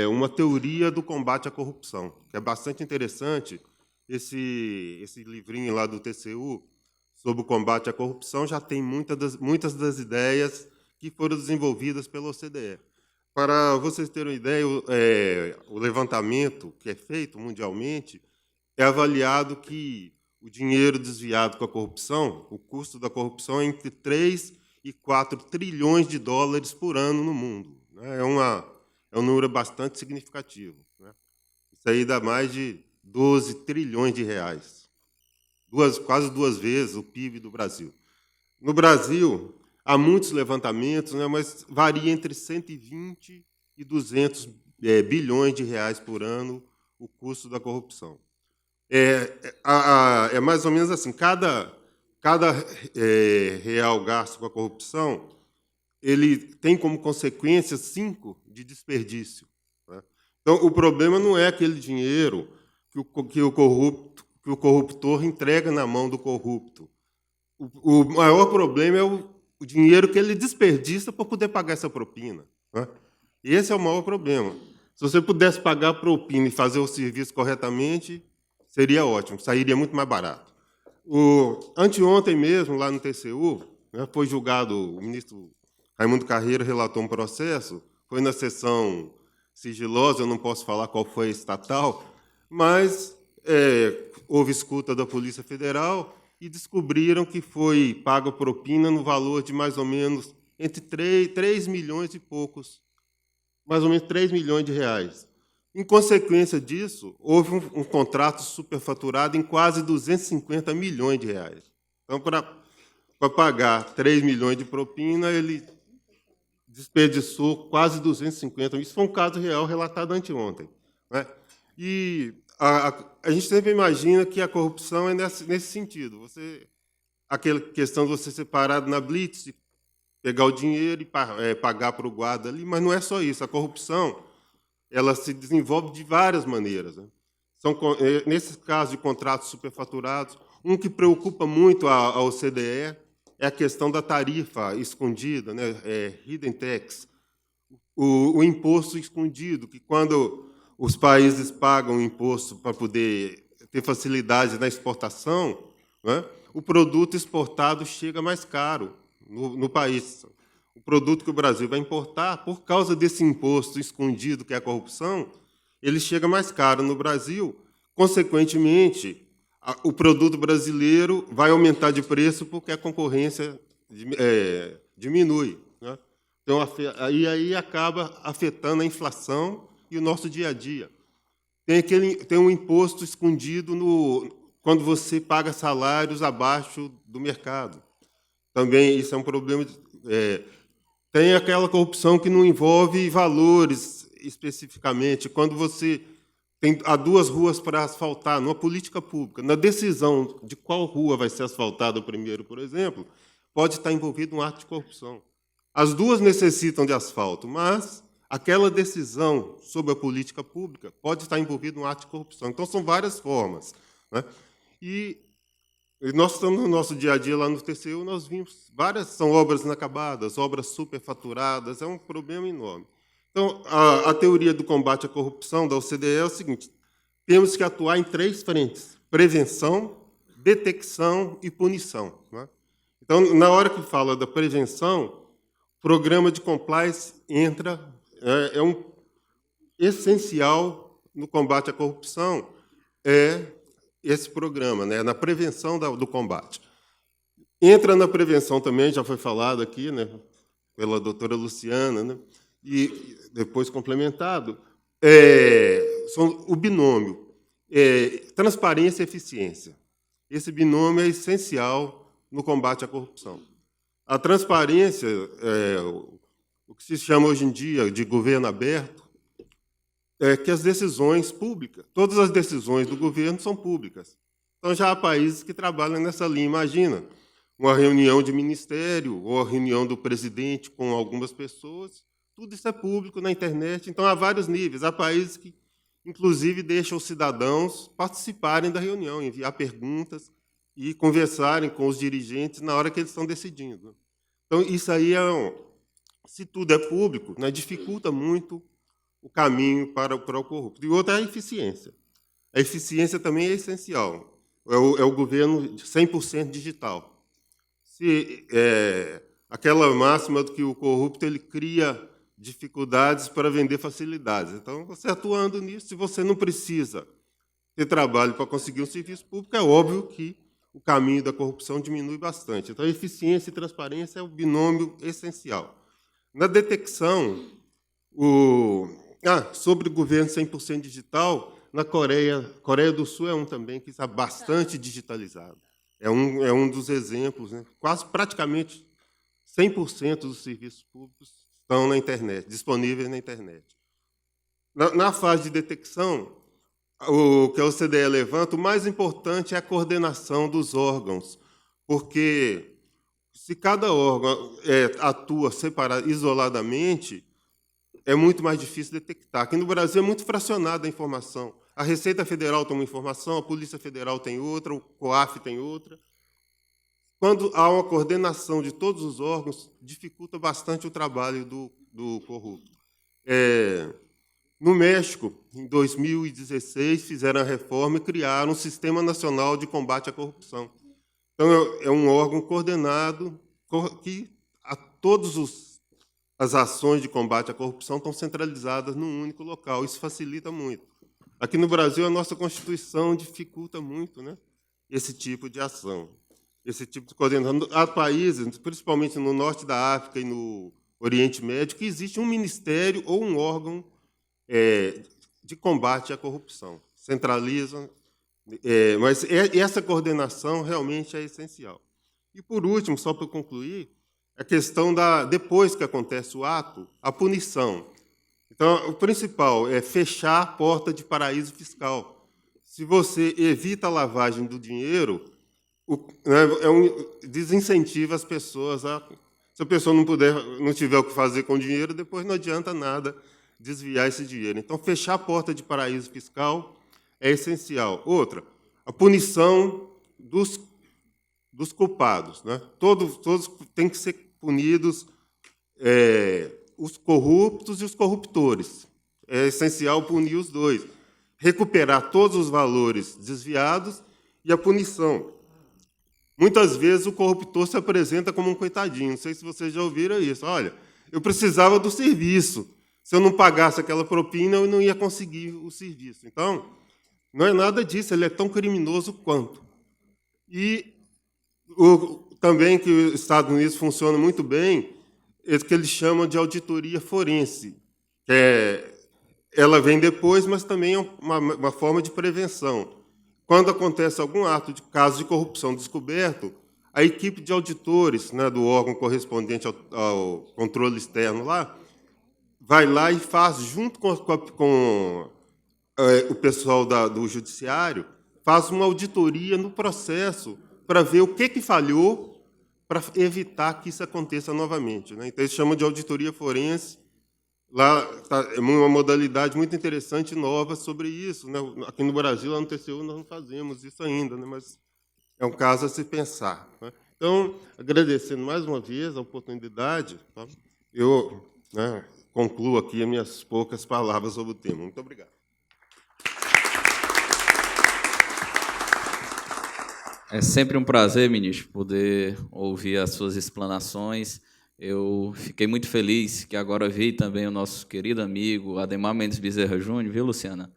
uma teoria do combate à corrupção, que é bastante interessante. Esse livrinho lá do TCU sobre o combate à corrupção já tem muitas das ideias que foram desenvolvidas pela OCDE. Para vocês terem uma ideia, o levantamento que é feito mundialmente é avaliado que o dinheiro desviado com a corrupção, o custo da corrupção é entre 3 e 4 trilhões de dólares por ano no mundo. É um número bastante significativo, né? Isso aí dá mais de 12 trilhões de reais, quase 2 vezes o PIB do Brasil. No Brasil, há muitos levantamentos, né, mas varia entre 120 e 200 bilhões de reais por ano o custo da corrupção. É mais ou menos assim, cada real gasto com a corrupção, ele tem como consequência 5 de desperdício, né? Então, o problema não é aquele dinheiro que o corruptor entrega na mão do corrupto. O maior problema é o dinheiro que ele desperdiça para poder pagar essa propina, né? Esse é o maior problema. Se você pudesse pagar a propina e fazer o serviço corretamente, seria ótimo, sairia muito mais barato. Anteontem mesmo, lá no TCU, né, foi julgado, o ministro Raimundo Carreira relatou um processo, foi na sessão sigilosa, eu não posso falar qual foi a estatal, mas houve escuta da Polícia Federal e descobriram que foi paga propina no valor de mais ou menos entre 3 milhões e poucos, mais ou menos 3 milhões de reais. Em consequência disso, houve um contrato superfaturado em quase 250 milhões de reais. Então, para pagar 3 milhões de propina, ele desperdiçou quase 250. Isso foi um caso real relatado anteontem, né? E a gente sempre imagina que a corrupção é nesse sentido. Aquela questão de você ser parado na blitz, pegar o dinheiro e pagar para o guarda ali, mas não é só isso. A corrupção ela se desenvolve de várias maneiras, né? Nesse caso de contratos superfaturados, um que preocupa muito a OCDE é a questão da tarifa escondida, né? Hidden tax, o imposto escondido, que quando os países pagam imposto para poder ter facilidade na exportação, né, o produto exportado chega mais caro no país. O produto que o Brasil vai importar, por causa desse imposto escondido, que é a corrupção, ele chega mais caro no Brasil. Consequentemente, o produto brasileiro vai aumentar de preço porque a concorrência diminui, né? Então, aí acaba afetando a inflação e o nosso dia a dia. Tem um imposto escondido quando você paga salários abaixo do mercado. Também isso é um problema. Tem aquela corrupção que não envolve valores especificamente. Quando você há 2 ruas para asfaltar, numa política pública, na decisão de qual rua vai ser asfaltada primeiro, por exemplo, pode estar envolvido um ato de corrupção. As duas necessitam de asfalto, mas aquela decisão sobre a política pública pode estar envolvida num ato de corrupção. Então, são várias formas, né? E nós estamos no nosso dia a dia lá no TCU, nós vimos várias, são obras inacabadas, obras superfaturadas, é um problema enorme. Então, a teoria do combate à corrupção da OCDE é o seguinte: temos que atuar em 3 frentes: prevenção, detecção e punição, né? Então, na hora que fala da prevenção, o programa de compliance entra, é um essencial no combate à corrupção, esse programa, né, na prevenção do combate. Entra na prevenção também, já foi falado aqui, né, pela doutora Luciana, né, e depois complementado, o binômio transparência e eficiência. Esse binômio é essencial no combate à corrupção. A transparência, o que se chama hoje em dia de governo aberto, é que as decisões públicas, todas as decisões do governo são públicas. Então, já há países que trabalham nessa linha. Imagina uma reunião de ministério ou a reunião do presidente com algumas pessoas, tudo isso é público na internet. Então, há vários níveis. Há países que, inclusive, deixam os cidadãos participarem da reunião, enviar perguntas e conversarem com os dirigentes na hora que eles estão decidindo. Então, isso aí se tudo é público, né, dificulta muito o caminho para o corrupto. E outra é a eficiência. A eficiência também é essencial. É o governo 100% digital. Aquela máxima de que o corrupto ele cria dificuldades para vender facilidades. Então, você atuando nisso, se você não precisa ter trabalho para conseguir um serviço público, é óbvio que o caminho da corrupção diminui bastante. Então, eficiência e transparência é o binômio essencial. Na detecção, sobre o governo 100% digital, na Coreia do Sul é um também que está bastante digitalizado. É um dos exemplos, né? Quase praticamente 100% dos serviços públicos estão na internet, disponíveis na internet. Na fase de detecção, o que a OCDE levanta, o mais importante é a coordenação dos órgãos, porque se cada órgão atua isoladamente, é muito mais difícil detectar. Aqui no Brasil é muito fracionada a informação. A Receita Federal tem uma informação, a Polícia Federal tem outra, o COAF tem outra. Quando há uma coordenação de todos os órgãos, dificulta bastante o trabalho do corrupto. No México, em 2016, fizeram a reforma e criaram um Sistema Nacional de Combate à Corrupção. Então, é um órgão coordenado que todas as ações de combate à corrupção estão centralizadas num único local. Isso facilita muito. Aqui no Brasil, a nossa Constituição dificulta muito, né, esse tipo de ação, esse tipo de coordenação. Há países, principalmente no norte da África e no Oriente Médio, que existe um ministério ou um órgão de combate à corrupção. Centralizam, mas essa coordenação realmente é essencial. E, por último, só para concluir, a questão depois que acontece o ato, a punição. Então, o principal é fechar a porta de paraíso fiscal. Se você evita a lavagem do dinheiro, desincentiva as pessoas se a pessoa não tiver o que fazer com o dinheiro, depois não adianta nada desviar esse dinheiro. Então, fechar a porta de paraíso fiscal é essencial. Outra, a punição dos culpados, né? Todos têm que ser punidos, os corruptos e os corruptores. É essencial punir os dois. Recuperar todos os valores desviados e a punição. Muitas vezes o corruptor se apresenta como um coitadinho. Não sei se vocês já ouviram isso. Olha, eu precisava do serviço. Se eu não pagasse aquela propina, eu não ia conseguir o serviço. Então, não é nada disso, ele é tão criminoso quanto. E também que os Estados Unidos funciona muito bem, é o que eles chamam de auditoria forense. Ela vem depois, mas também é uma forma de prevenção. Quando acontece algum caso de corrupção descoberto, a equipe de auditores, né, do órgão correspondente ao controle externo lá, vai lá e faz, junto com o pessoal do judiciário, faz uma auditoria no processo para ver o que falhou, para evitar que isso aconteça novamente, né? Então, eles chamam de auditoria forense. Lá é uma modalidade muito interessante, nova, sobre isso, né? Aqui no Brasil, lá no TCU, nós não fazemos isso ainda, né? Mas é um caso a se pensar, né? Então, agradecendo mais uma vez a oportunidade, tá? Eu, né, concluo aqui as minhas poucas palavras sobre o tema. Muito obrigado. É sempre um prazer, ministro, poder ouvir as suas explanações. Eu fiquei muito feliz que agora vi também o nosso querido amigo Ademar Mendes Bezerra Júnior, viu, Luciana?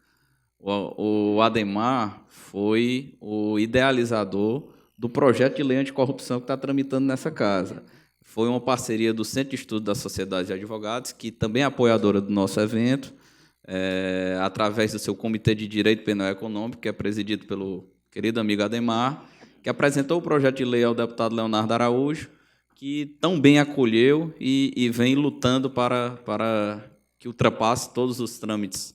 O Ademar foi o idealizador do projeto de lei anticorrupção que está tramitando nessa casa. Foi uma parceria do Centro de Estudo da Sociedade de Advogados, que também é apoiadora do nosso evento, através do seu Comitê de Direito Penal e Econômico, que é presidido pelo querido amigo Ademar, que apresentou o projeto de lei ao deputado Leonardo Araújo, que tão bem acolheu e vem lutando para que ultrapasse todos os trâmites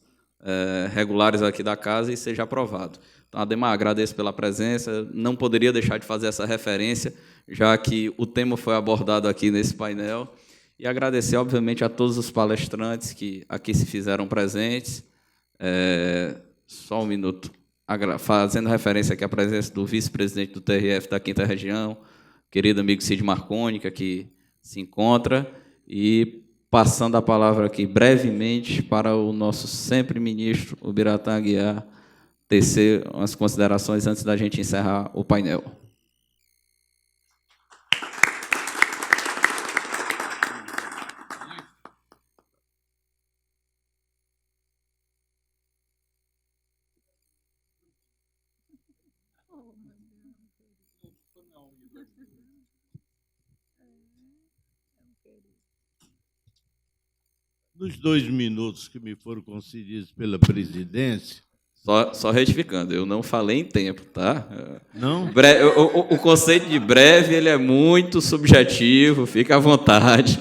regulares aqui da casa e seja aprovado. Então, Ademar, agradeço pela presença, não poderia deixar de fazer essa referência, já que o tema foi abordado aqui nesse painel, e agradecer, obviamente, a todos os palestrantes que aqui se fizeram presentes. Só um minuto. Fazendo referência aqui à presença do vice-presidente do TRF da 5ª Região, querido amigo Cid Marconi, que aqui se encontra, e passando a palavra aqui brevemente para o nosso sempre ministro, o Biratã Aguiar, tecer umas considerações antes da gente encerrar o painel. Nos 2 minutos que me foram concedidos pela presidência... Só retificando, eu não falei em tempo, tá? Não? O conceito de breve ele é muito subjetivo, fica à vontade.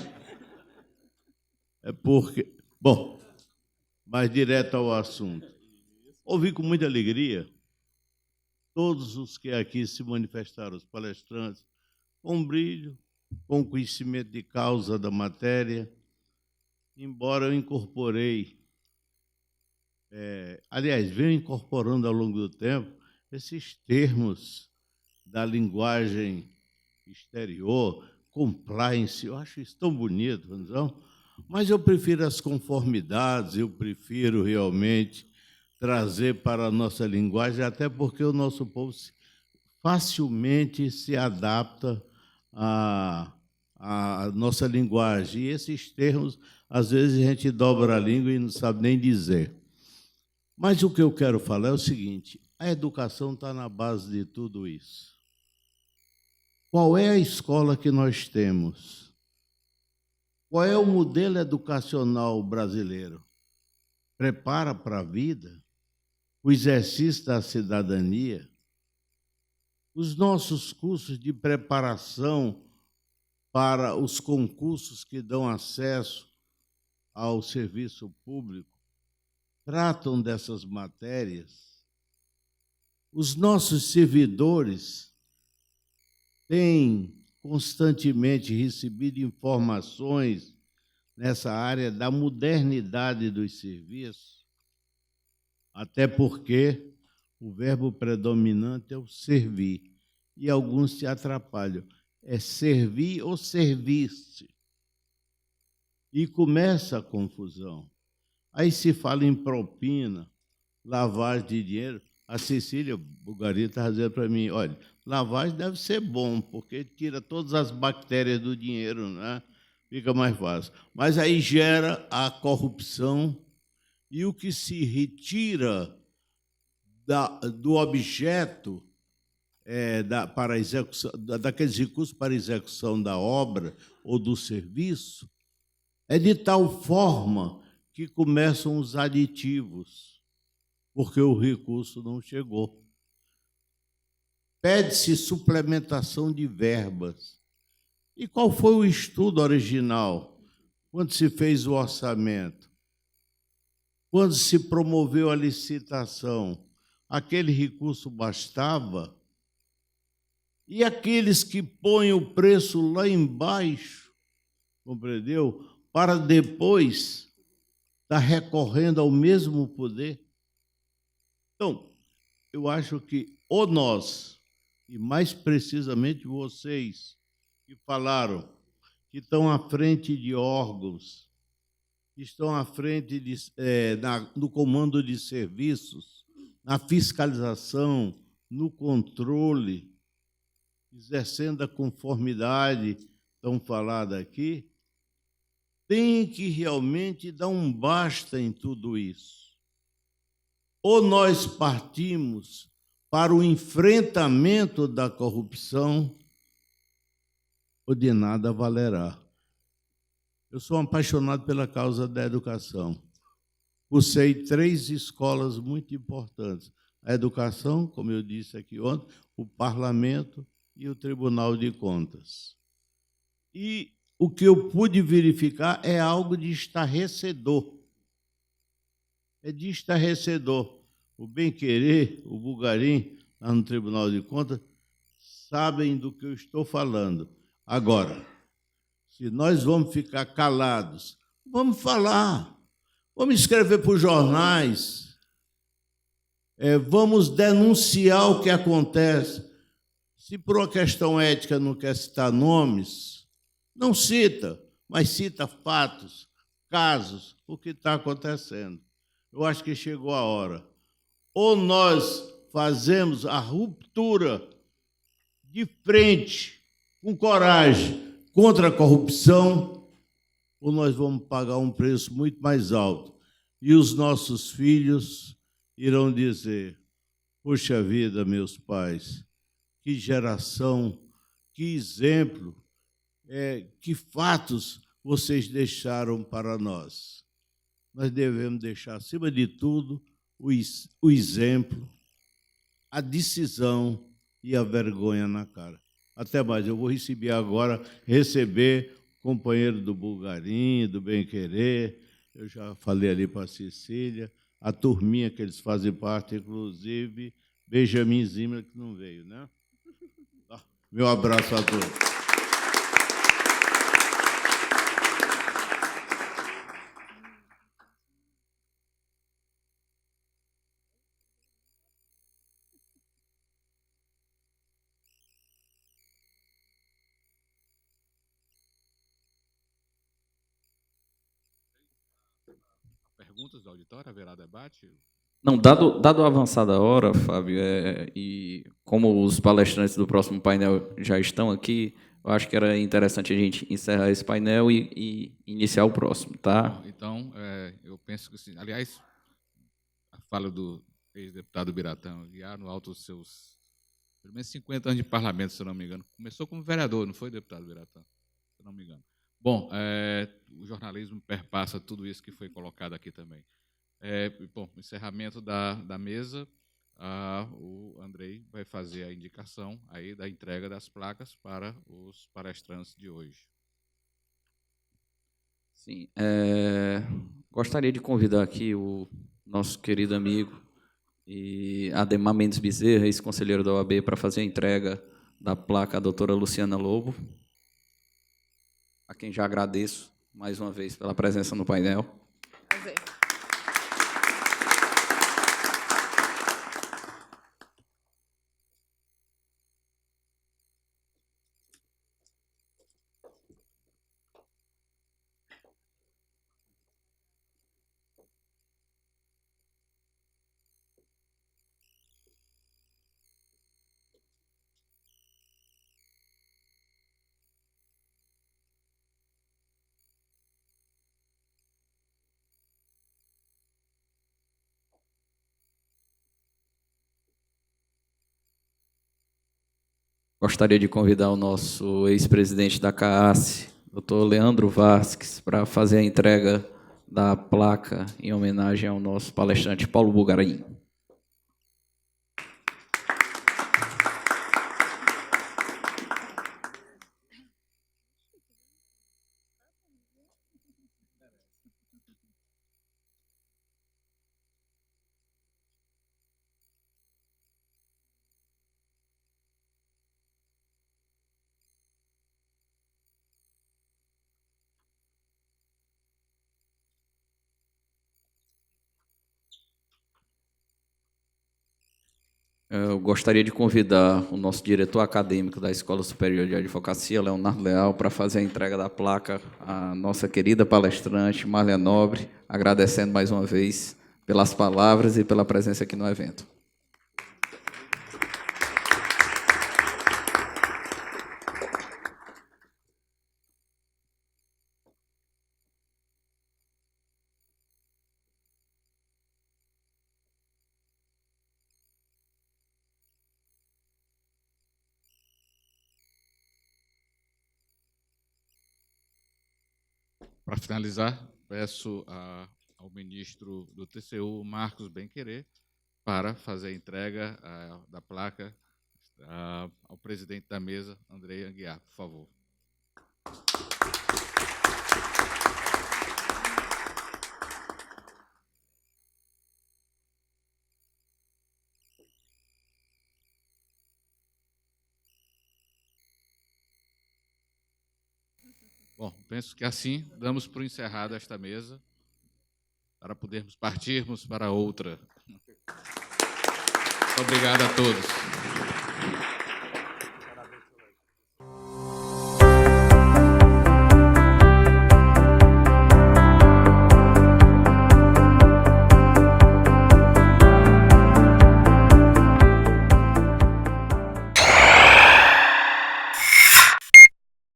É porque... Bom, mais direto ao assunto. Ouvi com muita alegria todos os que aqui se manifestaram, os palestrantes, com brilho, com conhecimento de causa da matéria, embora eu incorporei, aliás, venho incorporando ao longo do tempo esses termos da linguagem exterior, compliance, eu acho isso tão bonito, não? Mas eu prefiro as conformidades, eu prefiro realmente trazer para a nossa linguagem, até porque o nosso povo facilmente se adapta à nossa linguagem. E esses termos, às vezes, a gente dobra a língua e não sabe nem dizer. Mas o que eu quero falar é o seguinte: a educação está na base de tudo isso. Qual é a escola que nós temos? Qual é o modelo educacional brasileiro? Prepara para a vida? O exercício da cidadania? Os nossos cursos de preparação para os concursos que dão acesso ao serviço público tratam dessas matérias? Os nossos servidores têm constantemente recebido informações nessa área da modernidade dos serviços? Até porque o verbo predominante é o servir, e alguns se atrapalham. É servir ou servir-se. E começa a confusão. Aí se fala em propina, lavagem de dinheiro. A Cecília Bugari está dizendo para mim, olha, lavagem deve ser bom, porque tira todas as bactérias do dinheiro, né? Fica mais fácil. Mas aí gera a corrupção, e o que se retira do objeto para execução, daqueles recursos para execução da obra ou do serviço, é de tal forma que começam os aditivos, porque o recurso não chegou. Pede-se suplementação de verbas. E qual foi o estudo original, quando se fez o orçamento? Quando se promoveu a licitação, aquele recurso bastava? E aqueles que põem o preço lá embaixo, compreendeu? Para depois estar recorrendo ao mesmo poder. Então, eu acho que ou nós, e mais precisamente vocês, que falaram, que estão à frente de órgãos, que estão à frente no comando de serviços, na fiscalização, no controle, exercendo a conformidade, tão falada aqui, tem que realmente dar um basta em tudo isso. Ou nós partimos para o enfrentamento da corrupção, ou de nada valerá. Eu sou apaixonado pela causa da educação. Cursei 3 escolas muito importantes. A educação, como eu disse aqui ontem, o parlamento e o Tribunal de Contas. E o que eu pude verificar é algo de estarrecedor. É de estarrecedor. O Bem-Querer, o Bulgarim, lá no Tribunal de Contas, sabem do que eu estou falando. Agora, se nós vamos ficar calados, vamos falar, vamos escrever para os jornais, vamos denunciar o que acontece. Se por uma questão ética não quer citar nomes, não cita, mas cita fatos, casos, o que está acontecendo. Eu acho que chegou a hora. Ou nós fazemos a ruptura de frente, com coragem, contra a corrupção, ou nós vamos pagar um preço muito mais alto. E os nossos filhos irão dizer: puxa vida, meus pais, que geração, que exemplo, que fatos vocês deixaram para nós. Nós devemos deixar, acima de tudo, o exemplo, a decisão e a vergonha na cara. Até mais, eu vou receber o companheiro do Bulgarim, do Bem-Querer, eu já falei ali para a Cecília, a turminha que eles fazem parte, inclusive Benjamin Zimmer, que não veio, né? Meu abraço a todos. Perguntas do auditório? Haverá debate? Não, dado a avançada hora, Fábio, e como os palestrantes do próximo painel já estão aqui, eu acho que era interessante a gente encerrar esse painel e iniciar o próximo, tá? Então, eu penso que, sim. Aliás, a fala do ex-deputado Biratã, já no alto dos seus, pelo menos 50 anos de parlamento, se eu não me engano. Começou como vereador, não foi, deputado Biratã? Se eu não me engano. Bom, o jornalismo perpassa tudo isso que foi colocado aqui também. Bom, encerramento da mesa, o Andrei vai fazer a indicação aí da entrega das placas para os palestrantes de hoje. Sim, gostaria de convidar aqui o nosso querido amigo e Ademar Mendes Bezerra, ex-conselheiro da OAB, para fazer a entrega da placa à doutora Luciana Lobo, a quem já agradeço mais uma vez pela presença no painel. Prazer. Gostaria de convidar o nosso ex-presidente da CAASE, doutor Leandro Vasques, para fazer a entrega da placa em homenagem ao nosso palestrante Paulo Bulgarim. Eu gostaria de convidar o nosso diretor acadêmico da Escola Superior de Advocacia, Leonardo Leal, para fazer a entrega da placa à nossa querida palestrante, Marlia Nobre, agradecendo mais uma vez pelas palavras e pela presença aqui no evento. Para finalizar, peço ao ministro do TCU, Marcos Benquerer, para fazer a entrega da placa ao presidente da mesa, Andrei Aguiar, por favor. Bom, penso que assim damos por encerrada esta mesa, para podermos partirmos para outra. Muito obrigado a todos.